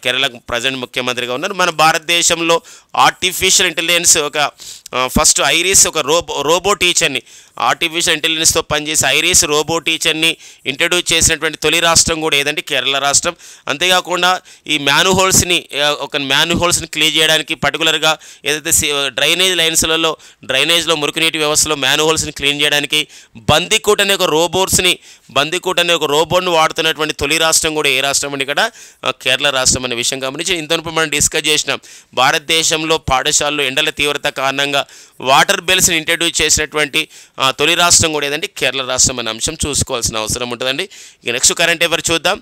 కేరళ ప్రజెంట్ ముఖ్యమంత్రిగా ఉన్నారు. మన భారతదేశంలో ఆర్టిఫిషియల్ ఇంటెలిజెన్స్ ఒక ఫస్ట్ ఐరిస్ ఒక రోబో టీచర్ని, ఆర్టిఫిషియల్ ఇంటెలిజెన్స్తో పనిచేసే ఐరిస్ రోబో టీచర్ని ఇంట్రడ్యూస్ చేసినటువంటి తొలి రాష్ట్రం కూడా ఏదంటే కేరళ రాష్ట్రం. అంతేకాకుండా ఈ మ్యాన్హోల్స్ని క్లీన్ చేయడానికి పర్టికులర్గా ఏదైతే డ్రైనేజ్లో మురుగునీటి వ్యవస్థలో మ్యాన్హోల్స్ని క్లీన్ చేయడానికి బందికూట్ అనే ఒక రోబోట్ను వాడుతున్నటువంటి తొలి రాష్ట్రం కూడా ఏ రాష్ట్రం అండి, ఇక్కడ కేరళ రాష్ట్రం అనే విషయం గమనించి ఇంతవరకు మనం డిస్కస్ చేసినాం. భారతదేశంలో పాఠశాలలో ఎండల తీవ్రత కారణంగా వాటర్ బెల్స్ని ఇంట్రడ్యూస్ చేసినటువంటి తొలి రాష్ట్రం కూడా ఏదంటే కేరళ రాష్ట్రం అనే అంశం చూసుకోవాల్సిన అవసరం ఉంటుందండి. ఇక నెక్స్ట్ కరెంట్ అఫైర్ చూద్దాం.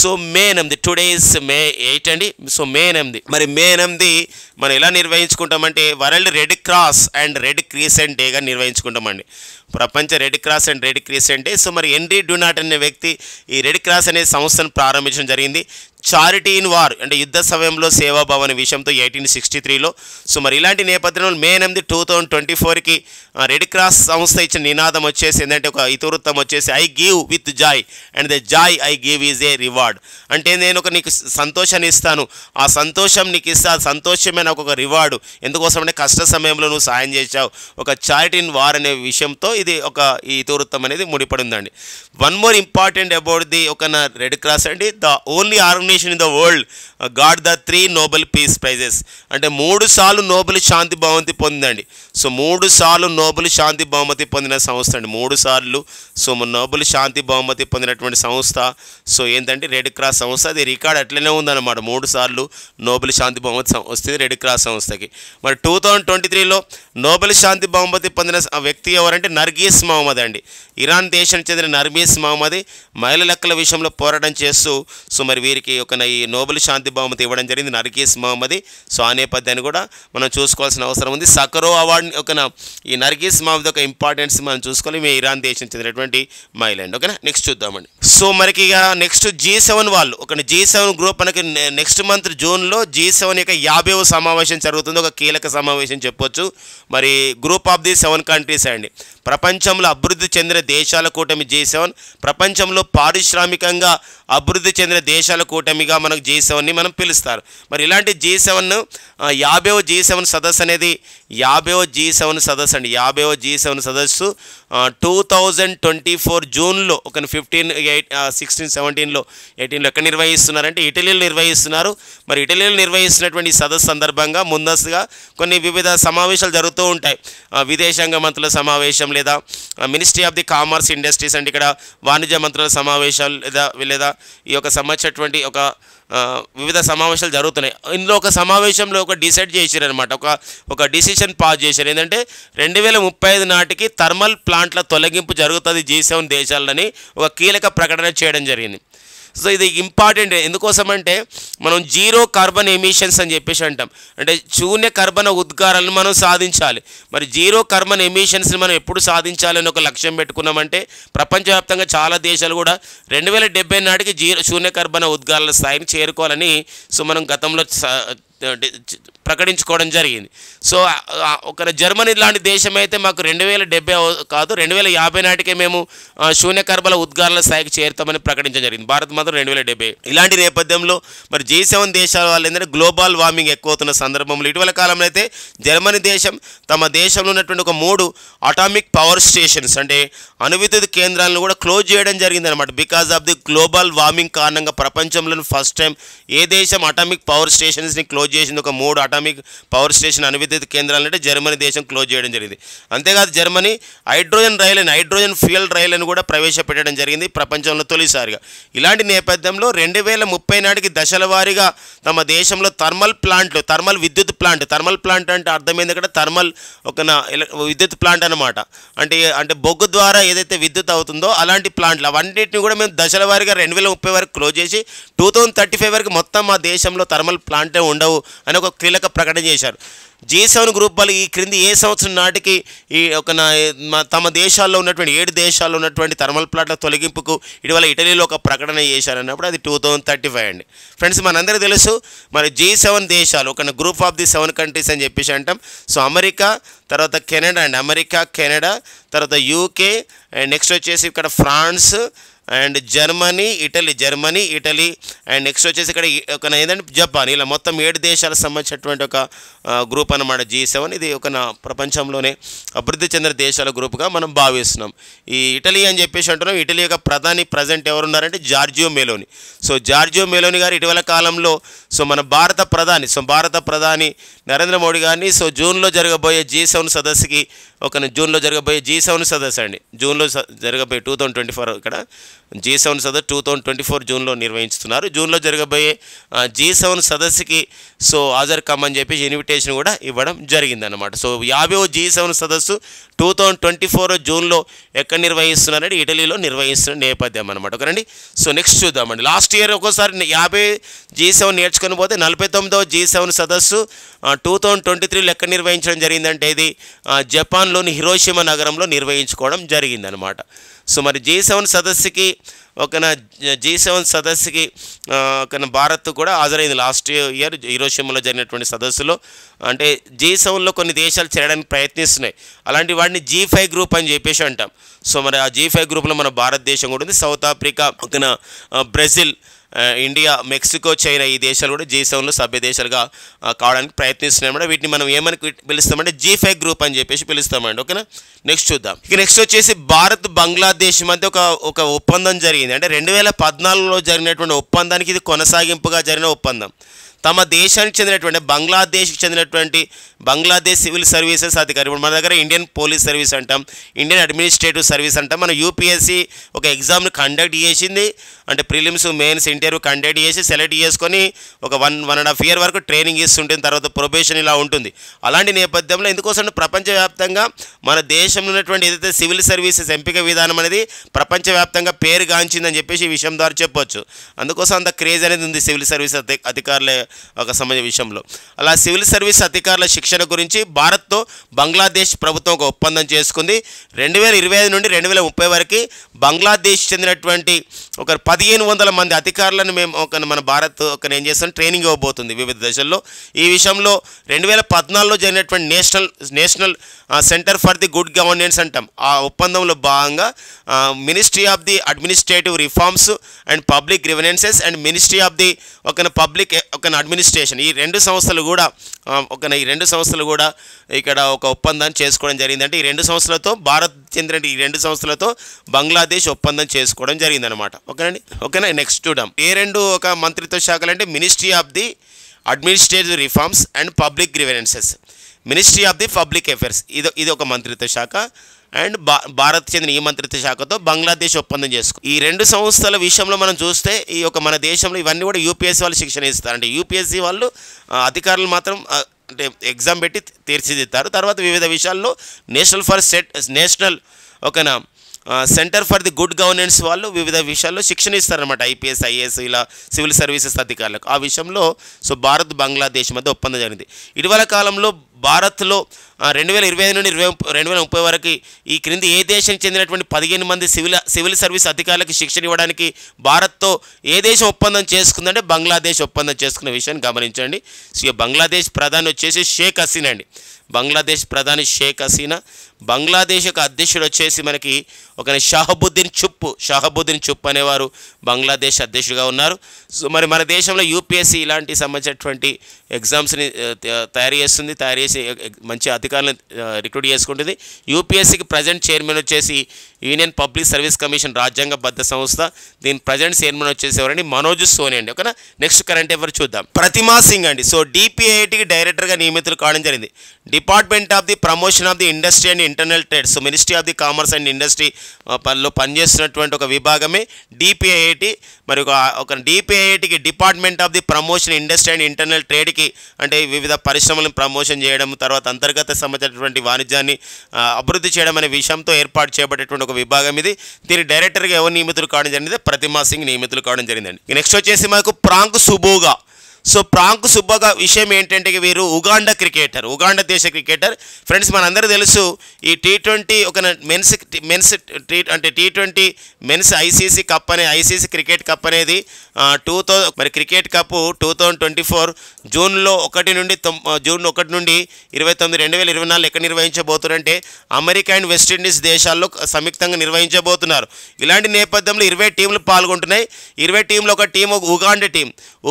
So May 8, today is May 8 అండి. సో May 8, మరి May 8 మనం ఎలా నిర్వహించుకుంటామంటే world red cross and red crescent డేగా నిర్వహించుకుంటామండి. ప్రపంచ red cross and red crescent day. So మరి హెన్రీ డునాట్ అనే వ్యక్తి ఈ రెడ్ క్రాస్ అనే సంస్థను ప్రారంభించడం జరిగింది. చారిటీ ఇన్ వార్ అంటే యుద్ధ సమయంలో సేవాభావం అనే విషయంతో 1863లో. సో మరి ఇలాంటి నేపథ్యంలో May 8, 2024కి రెడ్ క్రాస్ సంస్థ ఇచ్చిన నినాదం వచ్చేసి ఏంటంటే, ఒక ఇతివృత్తం వచ్చేసి I give with joy and the joy I give is a reward. అంటే నేను నీకు సంతోషాన్ని ఇస్తాను, ఆ సంతోషం నీకు ఇస్తా, ఆ సంతోషమే నాకు ఒక రివార్డు. ఎందుకోసం అంటే కష్ట సమయంలో నువ్వు సాయం చేశావు. ఒక చారిటీ ఇన్ వార్ అనే విషయంతో ఇది ఒక ఈ ఇతివృత్తం అనేది ముడిపడి ఉందండి. One more important about the ఒక రెడ్ క్రాస్ అండి, the only organisation in the world got the 3 Nobel peace prizes. అంటే 3 సార్లు నోబెల్ శాంతి బహుమతి పొందిందండి. సో 3 సార్లు నోబెల్ శాంతి బహుమతి పొందిన సంస్థ అండి, 3 సార్లు. సో నోబెల్ శాంతి బహుమతి పొందినటువంటి సంస్థ సో ఏంటంటే రెడ్ క్రాస్ సంస్థ. అది రికార్డ్ అట్లనే ఉందన్నమాట, 3 సార్లు నోబెల్ శాంతి బహుమతి వస్తుంది రెడ్ క్రాస్ సంస్థకి. మరి 2023లో నోబెల్ శాంతి బహుమతి పొందిన వ్యక్తి ఎవరంటే నర్గీస్ మహమ్మద్ అండి. ఇరాన్ దేశానికి చెందిన నర్గీస్ మహమ్మద్ మహిళల హక్కుల విషయంలో పోరాటం చేస్తూ సో మరి వీరికి ఒక ఈ నోబెల్ శాంతి బహుమతి ఇవ్వడం జరిగింది నర్గీస్ మహమ్మద్. సో ఆ నేపథ్యాన్ని కూడా మనం చూసుకోవాల్సిన అవసరం ఉంది. సకరో అవార్డు ఈ నర్గీస్ మహమ్మద్ ఒక ఇంపార్టెన్స్ మనం చూసుకోవాలి. మీ ఇరాన్ దేశం చెందినటువంటి మహిళ అండి. ఓకేనా, నెక్స్ట్ చూద్దామండి. సో మనకి ఇక నెక్స్ట్ G7 వాళ్ళు G7 గ్రూప్ మనకి నెక్స్ట్ మంత్ జూన్లో G7 యొక్క 50వ సమావేశం జరుగుతుంది. ఒక కీలక సమావేశం చెప్పొచ్చు. మరి గ్రూప్ ఆఫ్ ది 7 కంట్రీస్ అండి. ప్రపంచంలో అభివృద్ధి చెందిన దేశాల కూటమి G7, ప్రపంచంలో పారిశ్రామికంగా అభివృద్ధి చెందిన దేశాల కూటమిగా మనకు G7ని మనం పిలుస్తారు. మరి ఇలాంటి G7 50వ G7 సదస్సు అనేది 50వ G7 సదస్సు అండి. 50వ G7 సదస్సు 2024 జూన్లో ఒక 15, 16, 17లో 18లో ఎక్కడ నిర్వహిస్తున్నారంటే ఇటలీలో నిర్వహిస్తున్నారు. మరి ఇటలీలో నిర్వహిస్తున్నటువంటి సదస్సు సందర్భంగా ముందస్తుగా కొన్ని వివిధ సమావేశాలు జరుగుతూ ఉంటాయి. విదేశాంగ మంత్రుల సమావేశం లేదా ministry of the commerce industries అంటే ఇక్కడ వాణిజ్య మంత్రుల సమావేశాలు లేదా ఈ యొక్క సంబంధించినటువంటి ఒక వివిధ సమావేశాలు జరుగుతున్నాయి. ఇందులో ఒక సమావేశంలో ఒక డిసైడ్ చేశారనమాట, ఒక డిసిషన్ పాస్ చేశారు. ఏంటంటే 2035 నాటికి థర్మల్ ప్లాంట్ల తొలగింపు జరుగుతుంది G7 దేశాలని ఒక కీలక ప్రకటన చేయడం జరిగింది. సో ఇది ఇంపార్టెంట్. ఎందుకోసం అంటే మనం జీరో కార్బన్ ఎమిషన్స్ అని చెప్పేసి అంటాం, అంటే శూన్య కర్బన ఉద్గారాలను మనం సాధించాలి. మరి జీరో కార్బన్ ఎమిషన్స్ని మనం ఎప్పుడు సాధించాలని ఒక లక్ష్యం పెట్టుకున్నామంటే ప్రపంచవ్యాప్తంగా చాలా దేశాలు కూడా 2070 నాటికి శూన్య కర్బన ఉద్గారాల స్థాయిని చేరుకోవాలని సో మనం గతంలో ప్రకటించుకోవడం జరిగింది. సో ఒక జర్మనీ లాంటి దేశం అయితే మాకు 2070 కాదు 2050 నాటికే మేము శూన్య కర్బన ఉద్గారాల స్థాయికి చేరుతామని ప్రకటించడం జరిగింది. భారత్ మాత్రం 2070. ఇలాంటి నేపథ్యంలో మరి G7 దేశాల వాళ్ళు ఏంటంటే గ్లోబల్ వార్మింగ్ ఎక్కువ అవుతున్న సందర్భంలో ఇటీవల కాలంలో అయితే జర్మనీ దేశం తమ దేశంలో ఉన్నటువంటి ఒక 3 అటామిక్ పవర్ స్టేషన్స్ అంటే అణువిద్యుత్ కేంద్రాలను కూడా క్లోజ్ చేయడం జరిగింది అనమాట. Because of the global warming కారణంగా ప్రపంచంలో ఫస్ట్ టైం ఏ దేశం అటామిక్ పవర్ స్టేషన్స్ని క్లోజ్ చేసింది, ఒక 3 అటామిక్ పవర్ స్టేషన్ అణువిద్యుత్ కేంద్రాలంటే జర్మనీ దేశం క్లోజ్ చేయడం జరిగింది. అంతేకాదు జర్మనీ హైడ్రోజన్ ఫ్యూయల్ రైళ్లను కూడా ప్రవేశపెట్టడం జరిగింది ప్రపంచంలో తొలిసారిగా. ఇలాంటి నేపథ్యంలో 2030 నాటికి దశల వారీగా తమ దేశంలో థర్మల్ విద్యుత్ ప్లాంట్ అంటే అర్థమైంది ఇక్కడ విద్యుత్ ప్లాంట్ అనమాట. అంటే బొగ్గు ద్వారా ఏదైతే విద్యుత్ అవుతుందో అలాంటి ప్లాంట్లు అవన్నిటిని కూడా మేము దశల వారీగా 2030 వరకు క్లోజ్ చేసి 2035 వరకు మొత్తం మా దేశంలో థర్మల్ ప్లాంటే ఉండవు అని ఒక కీలక ప్రకటన చేశారు. G7 గ్రూప్ వాళ్ళు ఈ క్రింది ఏ సంవత్సరం నాటికి తమ దేశాల్లో ఉన్నటువంటి 7 దేశాల్లో ఉన్నటువంటి థర్మల్ ప్లాంట్ల తొలగింపుకు ఇటీవల ఇటలీలో ఒక ప్రకటన చేశారన్నప్పుడు అది 2035 అండి. ఫ్రెండ్స్, మనందరికీ తెలుసు మరి G7 దేశాలు గ్రూప్ ఆఫ్ ది 7 కంట్రీస్ అని చెప్పేసి అంటాం. సో అమెరికా, తర్వాత కెనడా, తర్వాత UK, అండ్ నెక్స్ట్ వచ్చేసి ఇక్కడ France and Germany, Italy and next వచ్చేసి ఇక్కడ ఏంటంటే జపాన్. ఇలా మొత్తం 7 దేశాలకు సంబంధించినటువంటి ఒక గ్రూప్ అన్నమాట G7. ఇది ప్రపంచంలోనే అభివృద్ధి చెందిన దేశాల గ్రూప్గా మనం భావిస్తున్నాం. ఈ ఇటలీ అని చెప్పేసి అంటున్నాం. ఇటలీ యొక్క ప్రధాని ప్రజెంట్ ఎవరున్నారంటే Giorgia Meloni. So Giorgia Meloni గారు ఇటీవల కాలంలో మన భారత ప్రధాని నరేంద్ర మోడీ గారిని జూన్లో జరగబోయే G7 సదస్సుకి G7 సదస్సు అండి. జూన్లో జరగబోయే 2024 ఇక్కడ G7 సదస్సు 2024 జూన్లో నిర్వహిస్తున్నారు. జూన్లో జరగబోయే G7 సదస్సుకి హాజరు కమ్మని చెప్పేసి ఇన్విటేషన్ కూడా ఇవ్వడం జరిగిందన్నమాట. 50వ G7 సదస్సు 2024 జూన్లో ఎక్కడ నిర్వహిస్తున్నారంటే ఇటలీలో నిర్వహిస్తున్న నేపథ్యం అనమాట. ఓకేనండి. నెక్స్ట్ చూద్దామండి. లాస్ట్ ఇయర్ ఒక్కోసారి 50 G7 నేర్చుకొని పోతే 49వ G7 సదస్సు 2023లో ఎక్కడ నిర్వహించడం జరిగిందంటే ఇది జపాన్లోని హిరోషిమా నగరంలో నిర్వహించుకోవడం జరిగిందనమాట. మరి G7 సదస్సుకి భారత్ కూడా హాజరైంది. లాస్ట్ ఇయర్ హిరోషిమాలో జరిగినటువంటి సదస్సులో అంటే G7లో కొన్ని దేశాలు చేరడానికి ప్రయత్నిస్తున్నాయి. అలాంటి వాటిని G5 గ్రూప్ అని చెప్పేసి అంటాం. మరి ఆ G5 గ్రూప్లో మన భారతదేశం కూడా ఉంది. South Africa, Brazil, India, Mexico, China ఈ దేశాలు కూడా G7లో సభ్య దేశాలుగా కావడానికి ప్రయత్నిస్తున్నాయి. వీటిని మనం ఏమని పిలుస్తామంటే G5 గ్రూప్ అని చెప్పేసి పిలుస్తామండి. ఓకేనా. నెక్స్ట్ చూద్దాం. నెక్స్ట్ వచ్చేసి భారత్ బంగ్లాదేశ్ మధ్య ఒక ఒప్పందం జరిగింది. అంటే 2014లో జరిగినటువంటి ఒప్పందానికి ఇది కొనసాగింపుగా జరిగిన ఒప్పందం. తమ దేశానికి చెందినటువంటి బంగ్లాదేశ్ సివిల్ సర్వీసెస్ అధికారి, ఇప్పుడు మన దగ్గర ఇండియన్ పోలీస్ సర్వీస్ అంటాం, ఇండియన్ అడ్మినిస్ట్రేటివ్ సర్వీస్ అంటాం. మన UPSC ఒక ఎగ్జామ్ని కండక్ట్ చేసింది. అంటే ప్రిలిమ్స్, మెయిన్స్, ఇంటర్వ్యూ కండక్ట్ చేసి సెలెక్ట్ చేసుకొని ఒక 1.5 year వరకు ట్రైనింగ్ ఇస్తుంటుంది. తర్వాత ప్రొబేషన్ ఇలా ఉంటుంది. అలాంటి నేపథ్యంలో ఎందుకోసం ప్రపంచవ్యాప్తంగా మన దేశంలో ఉన్నటువంటి ఏదైతే సివిల్ సర్వీసెస్ ఎంపిక విధానం అనేది ప్రపంచవ్యాప్తంగా పేరుగాంచిందని చెప్పేసి ఈ విషయం ద్వారా చెప్పొచ్చు. అందుకోసం అంత క్రేజ్ అనేది ఉంది సివిల్ సర్వీస్ అధికారుల ఒక సంబంధించిన విషయంలో. అలా సివిల్ సర్వీస్ అధికారుల శిక్షణ గురించి భారత్తో బంగ్లాదేశ్ ప్రభుత్వం ఒక ఒప్పందం చేసుకుంది. 2025 నుండి 2030 వరకు బంగ్లాదేశ్ చెందినటువంటి ఒక 1500 మంది అధికారులను మన భారత్ ఏం చేస్తాం ట్రైనింగ్ ఇవ్వబోతుంది వివిధ దశల్లో. ఈ విషయంలో 2014లో జరిగినటువంటి national centre for the good governance అంటాం. ఆ ఒప్పందంలో భాగంగా ministry of the administrative reforms and public grievances and ministry of the public administration ఈ రెండు సంస్థలు కూడా ఇక్కడ ఒక ఒప్పందాన్ని చేసుకోవడం జరిగింది. అంటే ఈ 2 సంస్థలతో భారత్ చెందిన ఈ 2 సంస్థలతో బంగ్లాదేశ్ ఒప్పందం చేసుకోవడం జరిగిందనమాట. ఓకేనా. నెక్స్ట్ చూద్దాం. ఏ 2 ఒక మంత్రిత్వ శాఖలు అంటే ministry of the administrative reforms and public grievances, ministry of the public affairs ఇది ఒక మంత్రిత్వ శాఖ. అండ్ భారత్ చెందిన ఈ మంత్రిత్వ శాఖతో బంగ్లాదేశ్ ఒప్పందం చేసుకో. ఈ 2 సంస్థల విషయంలో మనం చూస్తే మన దేశంలో ఇవన్నీ కూడా UPSC వాళ్ళు శిక్షణ ఇస్తారు. అంటే UPSC వాళ్ళు అధికారులు మాత్రం అంటే ఎగ్జామ్ పెట్టి తీర్చిదిద్దారు. తర్వాత వివిధ విషయాల్లో national centre for the good governance వాళ్ళు వివిధ విషయాల్లో శిక్షణ ఇస్తారనమాట. IPS, IAS ఇలా సివిల్ సర్వీసెస్ అధికారులకు. ఆ విషయంలో భారత్ బంగ్లాదేశ్ మధ్య ఒప్పందం జరిగింది. ఇటీవల కాలంలో భారత్లో 2025 నుండి 2030 వరకు ఈ క్రింది ఏ దేశానికి చెందినటువంటి 15 మంది సివిల్ సర్వీస్ అధికారులకు శిక్షణ ఇవ్వడానికి భారత్తో ఏ దేశం ఒప్పందం చేసుకుందంటే బంగ్లాదేశ్ ఒప్పందం చేసుకున్న విషయాన్ని గమనించండి. బంగ్లాదేశ్ ప్రధాని వచ్చేసి షేక్ హసీనా అండి. బంగ్లాదేశ్ ప్రధాని షేక్ హసీనా బంగ్లాదేశ్ యొక్క అధ్యక్షుడు వచ్చేసి మనకి ఒక షాహబుద్దీన్ చుప్ అనేవారు బంగ్లాదేశ్ అధ్యక్షుడిగా ఉన్నారు. సో మరి మన దేశంలో యూపీఎస్సీ ఇలాంటి సంబంధించినటువంటి ఎగ్జామ్స్ని తయారు చేసి మంచి అధికారులను రిక్రూట్ చేసుకుంటుంది. యూపీఎస్సీకి ప్రజెంట్ చైర్మన్ వచ్చేసి యూనియన్ పబ్లిక్ సర్వీస్ కమిషన్, రాజ్యాంగబద్ధ సంస్థ. దీని ప్రజెంట్ చైర్మన్ వచ్చేసి ఎవరండి? మనోజ్ సోని అండి. ఓకేనా. నెక్స్ట్ కరెంట్ అఫైర్ చూద్దాం. ప్రతిమా సింగ్ అండి. సో డిపిఐఐటికి డైరెక్టర్గా నియమితులు కావడం జరిగింది. Department of the promotion of the industry and internal trade. So ministry of the commerce and industry లో పనిచేస్తున్నటువంటి ఒక విభాగమే డిపిఐఐటి. మరి ఒక డిపిఐఐటికి department of the promotion industry and internal ట్రేడ్కి అంటే వివిధ పరిశ్రమలను ప్రమోషన్ చేయడం, తర్వాత అంతర్గత సంబంధించినటువంటి వాణిజ్యాన్ని అభివృద్ధి చేయడం అనే విషయంతో ఏర్పాటు చేయబడేటువంటి ఒక విభాగం ఇది. దీని డైరెక్టర్గా ఎవరు నియమితులు కావడం జరిగింది? ప్రతిమా సింగ్ నియమితులు కావడం జరిగిందండి. నెక్స్ట్ వచ్చేసి మనకు ప్రాంక్ సుబోగా. సో ప్రాంక్ సుబ్బగా విషయం ఏంటంటే వీరు ఉగాండా దేశ క్రికెటర్. ఫ్రెండ్స్ మనందరూ తెలుసు ఈ T20 ఒక men's T20 men's ICC cup అనే ఐసీసీ క్రికెట్ కప్ అనేది మరి క్రికెట్ కప్ 2024 జూన్ 1 నుండి 29, 2024 ఎక్కడ నిర్వహించబోతున్నారంటే అమెరికా అండ్ వెస్టిండీస్ దేశాల్లో సంయుక్తంగా నిర్వహించబోతున్నారు. ఇలాంటి నేపథ్యంలో 20 టీంలు పాల్గొంటున్నాయి. 20 టీంలో ఒక టీం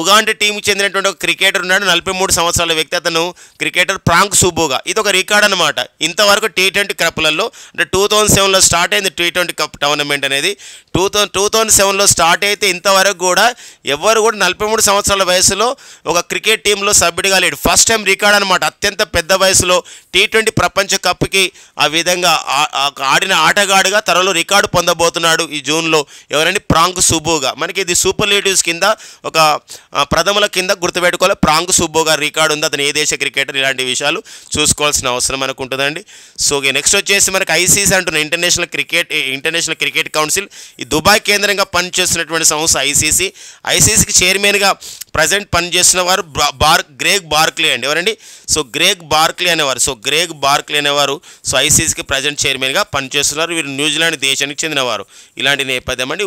ఉగాండా టీంకి చెందినటువంటి ఒక క్రికెటర్ ఉన్నాడు. 43 సంవత్సరాల వ్యక్తి. అతను క్రికెటర్ ప్రాంక్ సుబ్బోగా. ఇది ఒక రికార్డ్ అనమాట. ఇంతవరకు T20 కప్లలో అంటే 2007లో స్టార్ట్ అయింది T20 కప్ టోర్నమెంట్ అనేది. 2007లో స్టార్ట్ అయితే ఇంతవరకు కూడా ఎవరు కూడా 43 సంవత్సరాల వయసులో ఒక క్రికెట్ టీంలో సభ్యుడిగా లేడు. ఫస్ట్ టైం రికార్డ్ అనమాట. అత్యంత పెద్ద వయసులో T20 ప్రపంచ కప్కి ఆ విధంగా ఆడిన ఆటగాడుగా త్వరలో రికార్డు పొందబోతున్నాడు ఈ జూన్లో. ఎవరండి? ప్రాంక్ సుబ్బోగా. మనకి ఇది సూపర్లేటివ్స్ కింద ఒక ప్రథమల కింద గుర్తుపెట్టుకోవాలి. ప్రాంక్ సుబ్బోగా రికార్డు ఉంది. అతను ఏ దేశ క్రికెటర్? ఇలాంటి విషయాలు చూసుకోవాల్సిన అవసరం మనకు ఉంటుందండి. సో నెక్స్ట్ వచ్చేసి మనకి ఐసీసీ అంటున్న ఇంటర్నేషనల్ క్రికెట్ కౌన్సిల్. ఈ దుబాయ్ కేంద్రంగా పనిచేస్తున్నటువంటి సంస్థ ఐసీసీకి చైర్మన్గా ప్రజెంట్ పనిచేస్తున్న వారు గ్రేగ్ బార్క్లీ అండి. ఎవరండి? సో గ్రేగ్ బార్క్లీ అనేవారు సో ఐసీసీకి ప్రజెంట్ చైర్మన్గా పనిచేస్తున్నారు. వీరు న్యూజిలాండ్ దేశానికి చెందినవారు. ఇలాంటి నేపథ్యం అండి.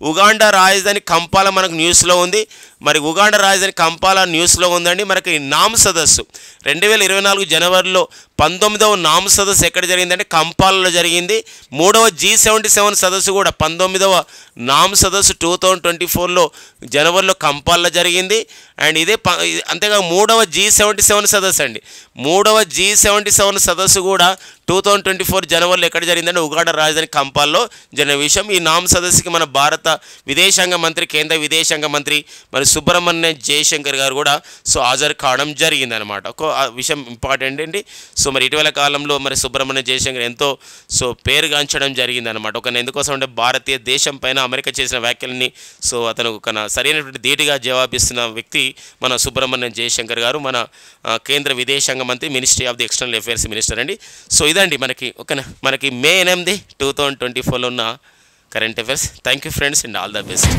ఉగాండా రాజధాని కంపాల మనకు న్యూస్లో ఉంది. మరి ఉగాండా రాజధాని కంపాల న్యూస్లో ఉందండి. మనకి నామ్ సదస్సు 2024 జనవరిలో 19వ నామ్ సదస్సు ఎక్కడ జరిగిందంటే కంపాలలో జరిగింది. 3వ G77 సదస్సు కూడా 19వ నామ్ సదస్సు 2024లో జనవరిలో కంపాలలో జరిగింది. అండ్ ఇదే అంతేకాక 3వ G77 సదస్సు అండి. 3వ G77 సదస్సు కూడా 2024 జనవరిలో ఎక్కడ జరిగిందంటే ఉగాండా రాజధాని కంపాల్లో జరిగిన విషయం. ఈ నామ్ సదస్సుకి మన భారత విదేశాంగ మంత్రి, కేంద్ర విదేశాంగ మంత్రి మరి సుబ్రహ్మణ్యం జయశంకర్ గారు కూడా సో హాజరు కావడం జరిగిందనమాట. ఒక విషయం ఇంపార్టెంట్ అండి. సో మరి ఇటీవల కాలంలో మరి సుబ్రహ్మణ్యం జయశంకర్ ఎంతో సో పేరుగాంచడం జరిగిందనమాట. ఒక ఎందుకోసం అంటే భారతీయ దేశం పైన అమెరికా చేసిన వ్యాఖ్యలని సో అతను ఒక సరైనటువంటి ధీటుగా జవాబిస్తున్న వ్యక్తి మన సుబ్రహ్మణ్యం జయశంకర్ గారు, మన కేంద్ర విదేశాంగ మంత్రి, ministry of the external affairs minister అండి. సో ఇదండి మనకి మే 8, 2024లో ఉన్న current affairs. Thank you friends and all the best.